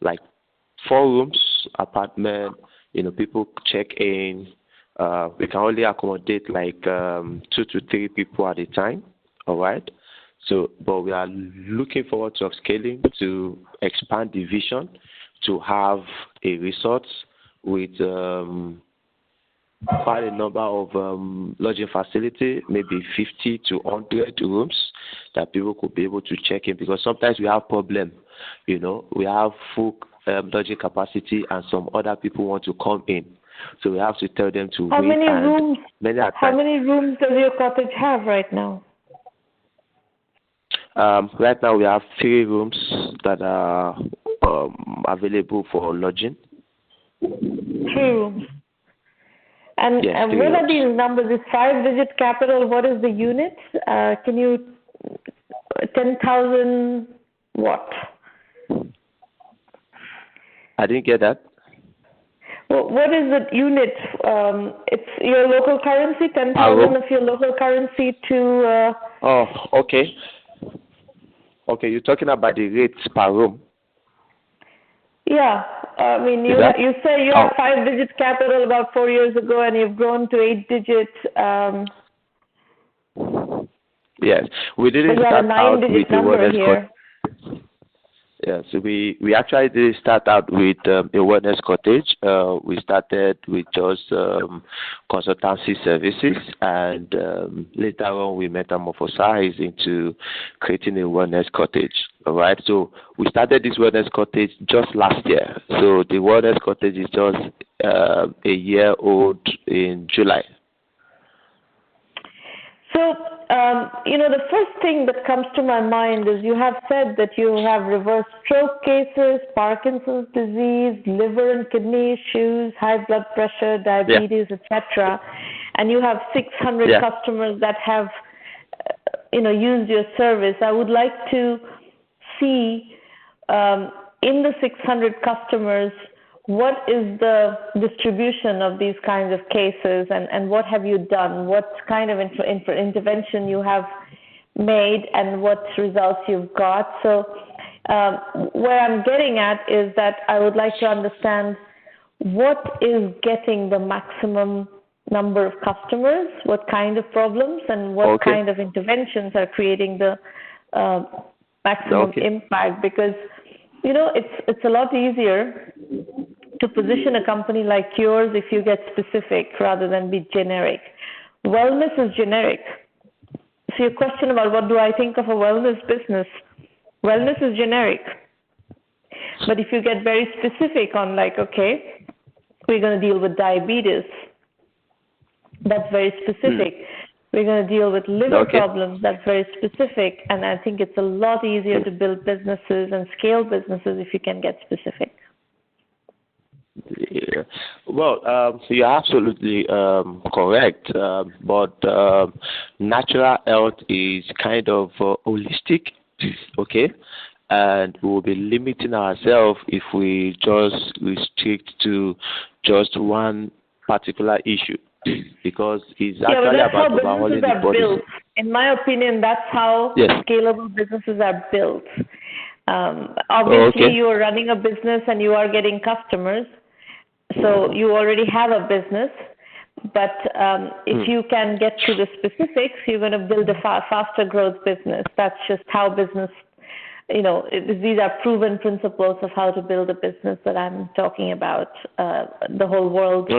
E: like 4 rooms, apartment. People check in. We can only accommodate like 2 to 3 people at a time. All right. So, but we are looking forward to upscaling, to expand the vision, to have a resort with quite a number of lodging facility, maybe 50 to 100 rooms that people could be able to check in, because sometimes we have problem. We have full lodging capacity and some other people want to come in. So we have to tell them to
A: How
E: wait.
A: Many rooms? How many
E: times,
A: rooms does your cottage have right now?
E: Right now we have 3 rooms that are available for lodging.
A: 3 rooms. And,
E: yes,
A: and what are these numbers? Is 5-digit capital? What is the unit? Can you 10,000 what?
E: I didn't get that.
A: Well, what is the unit? It's your local currency, 10,000 of your local currency to...
E: Oh, okay. Okay, you're talking about the rates per room.
A: Yeah, I mean, you say you have 5-digit capital about 4 years ago, and you've grown to 8-digit.
E: Yes, we didn't start out with the wellness cottage. Yes, we actually did start out with a wellness cottage. We started with just consultancy services, and later on we metamorphosized into creating a wellness cottage. All right, so we started this wellness cottage just last year. So the wellness cottage is just a year old in July.
A: So, the first thing that comes to my mind is you have said that you have reverse stroke cases, Parkinson's disease, liver and kidney issues, high blood pressure, diabetes, etc. And you have 600 customers that have, used your service. I would like to see in the 600 customers, what is the distribution of these kinds of cases, and what have you done? What kind of intervention you have made, and what results you've got? So where I'm getting at is that I would like to understand what is getting the maximum number of customers, what kind of problems, and what kind of interventions are creating the maximum impact. Because, it's a lot easier to position a company like yours if you get specific rather than be generic. Wellness is generic. So your question about what do I think of a wellness business, wellness is generic. But if you get very specific on we're going to deal with diabetes, that's very specific. We're going to deal with liver problems, that's very specific. And I think it's a lot easier to build businesses and scale businesses if you can get specific.
E: Yeah. Well, so you're absolutely correct, but natural health is kind of holistic, okay? And we'll be limiting ourselves if we just restrict to just one particular issue, because it's actually about overhauling the body.
A: Built. In my opinion, that's how scalable businesses are built. Obviously, you are running a business and you are getting customers. So you already have a business, but if you can get to the specifics, you're going to build a faster growth business. That's just how business, these are proven principles of how to build a business that I'm talking about. The whole world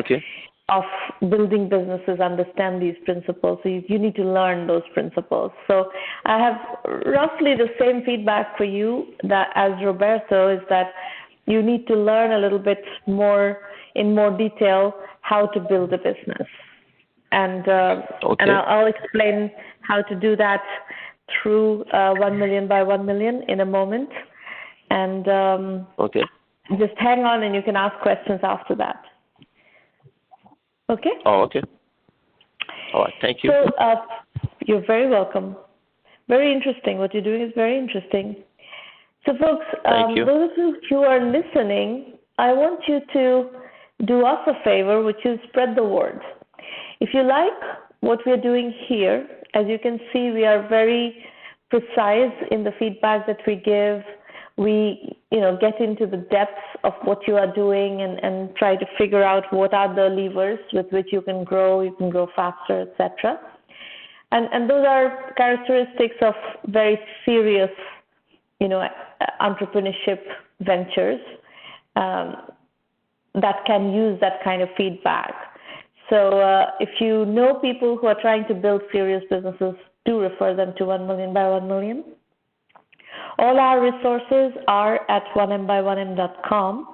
A: of building businesses understand these principles. So you need to learn those principles. So I have roughly the same feedback for you that as Roberto, is that you need to learn a little bit more in more detail how to build a business. And I'll explain how to do that through 1 million by 1 million in a moment. And just hang on and you can ask questions after that. Okay?
E: Oh, okay. All right, thank you.
A: So you're very welcome. Very interesting. What you're doing is very interesting. So folks, those of you who are listening, I want you to do us a favor, which is spread the word. If you like what we're doing here, as you can see, we are very precise in the feedback that we give. We, get into the depths of what you are doing and try to figure out what are the levers with which you can grow faster, etc. And those are characteristics of very serious, entrepreneurship ventures that can use that kind of feedback. So if you know people who are trying to build serious businesses, do refer them to 1 million by 1 million. All our resources are at 1Mby1M.com.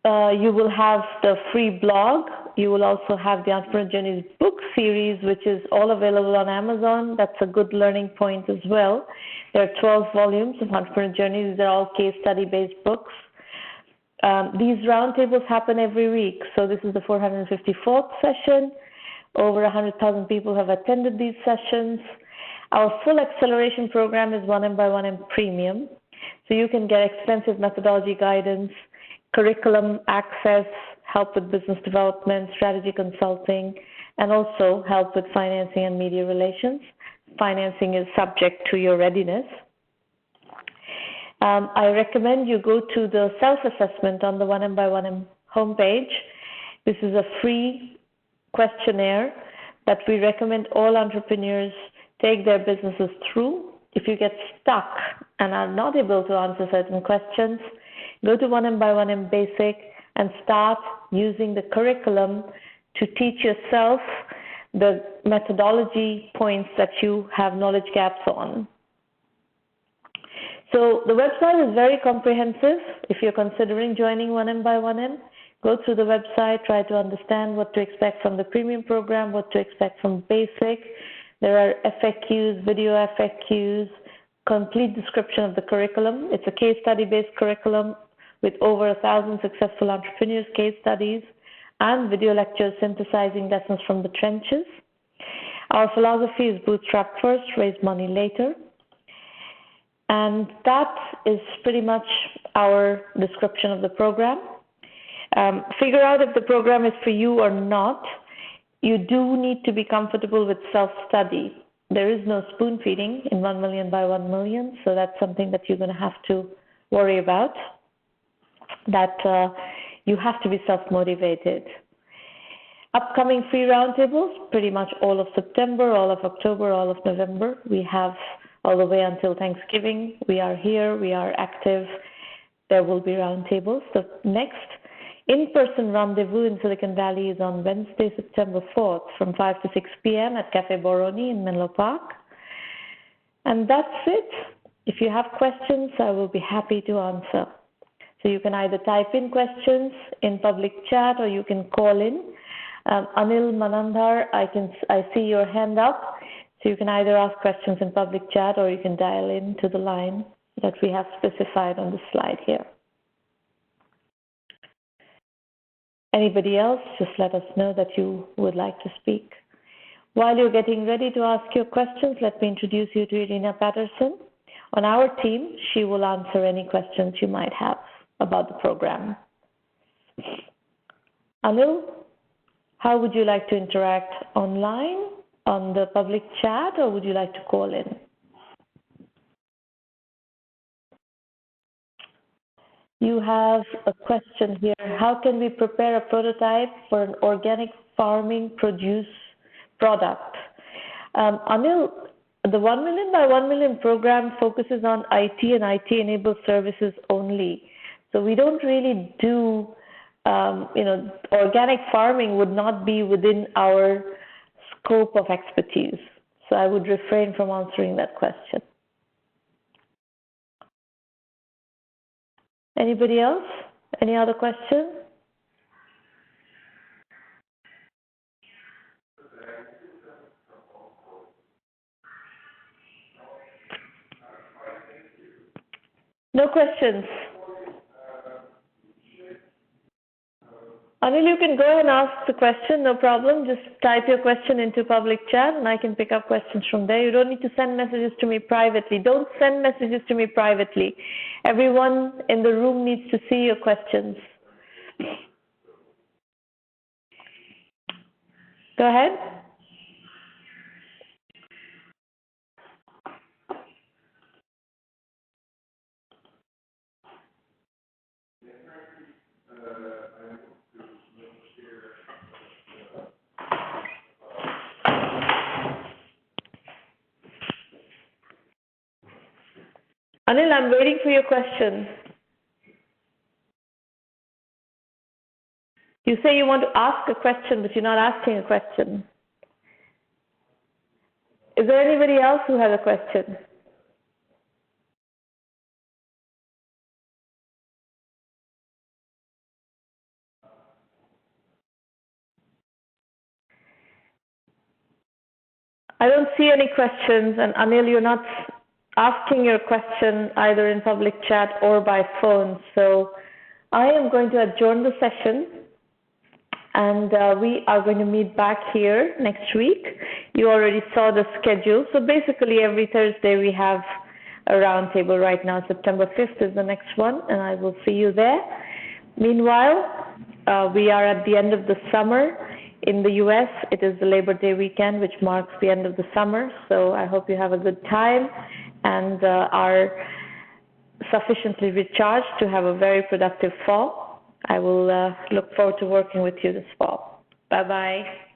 A: You will have the free blog. You will also have the Entrepreneur Journeys book series, which is all available on Amazon. That's a good learning point as well. There are 12 volumes of Entrepreneur Journeys. They're all case study-based books. These roundtables happen every week. So this is the 454th session. Over 100,000 people have attended these sessions. Our full acceleration program is 1M by1M Premium. So you can get extensive methodology guidance, curriculum access, help with business development, strategy consulting, and also help with financing and media relations. Financing is subject to your readiness. I recommend you go to the self-assessment on the 1M homepage. This is a free questionnaire that we recommend all entrepreneurs take their businesses through. If you get stuck and are not able to answer certain questions, go to 1M Basic and start using the curriculum to teach yourself the methodology points that you have knowledge gaps on. So the website is very comprehensive. If you're considering joining 1M, go through the website, try to understand what to expect from the premium program, what to expect from basic. There are FAQs, video FAQs, complete description of the curriculum. It's a case study-based curriculum with over 1,000 successful entrepreneurs' case studies and video lectures synthesizing lessons from the trenches. Our philosophy is bootstrap first, raise money later. And that is pretty much our description of the program. Figure out if the program is for you or not. You do need to be comfortable with self-study. There is no spoon feeding in 1 million by 1 million, so that's something that you're going to have to worry about, that you have to be self-motivated. Upcoming free roundtables, pretty much all of September, all of October, all of November. We have all the way until Thanksgiving. We are here, we are active. There will be roundtables. The next in-person rendezvous in Silicon Valley is on Wednesday, September 4th from 5 to 6 p.m. at Cafe Boroni in Menlo Park. And that's it. If you have questions, I will be happy to answer. So you can either type in questions in public chat or you can call in. Anil Manandhar, I see your hand up. So you can either ask questions in public chat or you can dial in to the line that we have specified on the slide here. Anybody else, just let us know that you would like to speak. While you're getting ready to ask your questions, let me introduce you to Irina Patterson. On our team, she will answer any questions you might have about the program. Anil, how would you like to interact online, on the public chat, or would you like to call in? You have a question here. How can we prepare a prototype for an organic farming produce product? Anil, the 1 million by 1 million program focuses on IT and IT-enabled services only. So we don't really do, organic farming would not be within our scope of expertise. So I would refrain from answering that question. Anybody else? Any other questions? No questions. Anil, you can go and ask the question, no problem. Just type your question into public chat and I can pick up questions from there. You don't need to send messages to me privately. Don't send messages to me privately. Everyone in the room needs to see your questions. Go ahead. Anil, I'm waiting for your question. You say you want to ask a question, but you're not asking a question. Is there anybody else who has a question? I don't see any questions, and Anil, you're not asking your question either in public chat or by phone. So I am going to adjourn the session, and we are going to meet back here next week. You already saw the schedule. So basically every Thursday we have a roundtable right now. September 5th is the next one, and I will see you there. Meanwhile, we are at the end of the summer. In the US, it is the Labor Day weekend, which marks the end of the summer. So I hope you have a good time. And our sufficiently recharged to have a very productive fall. I will look forward to working with you this fall. Bye-bye.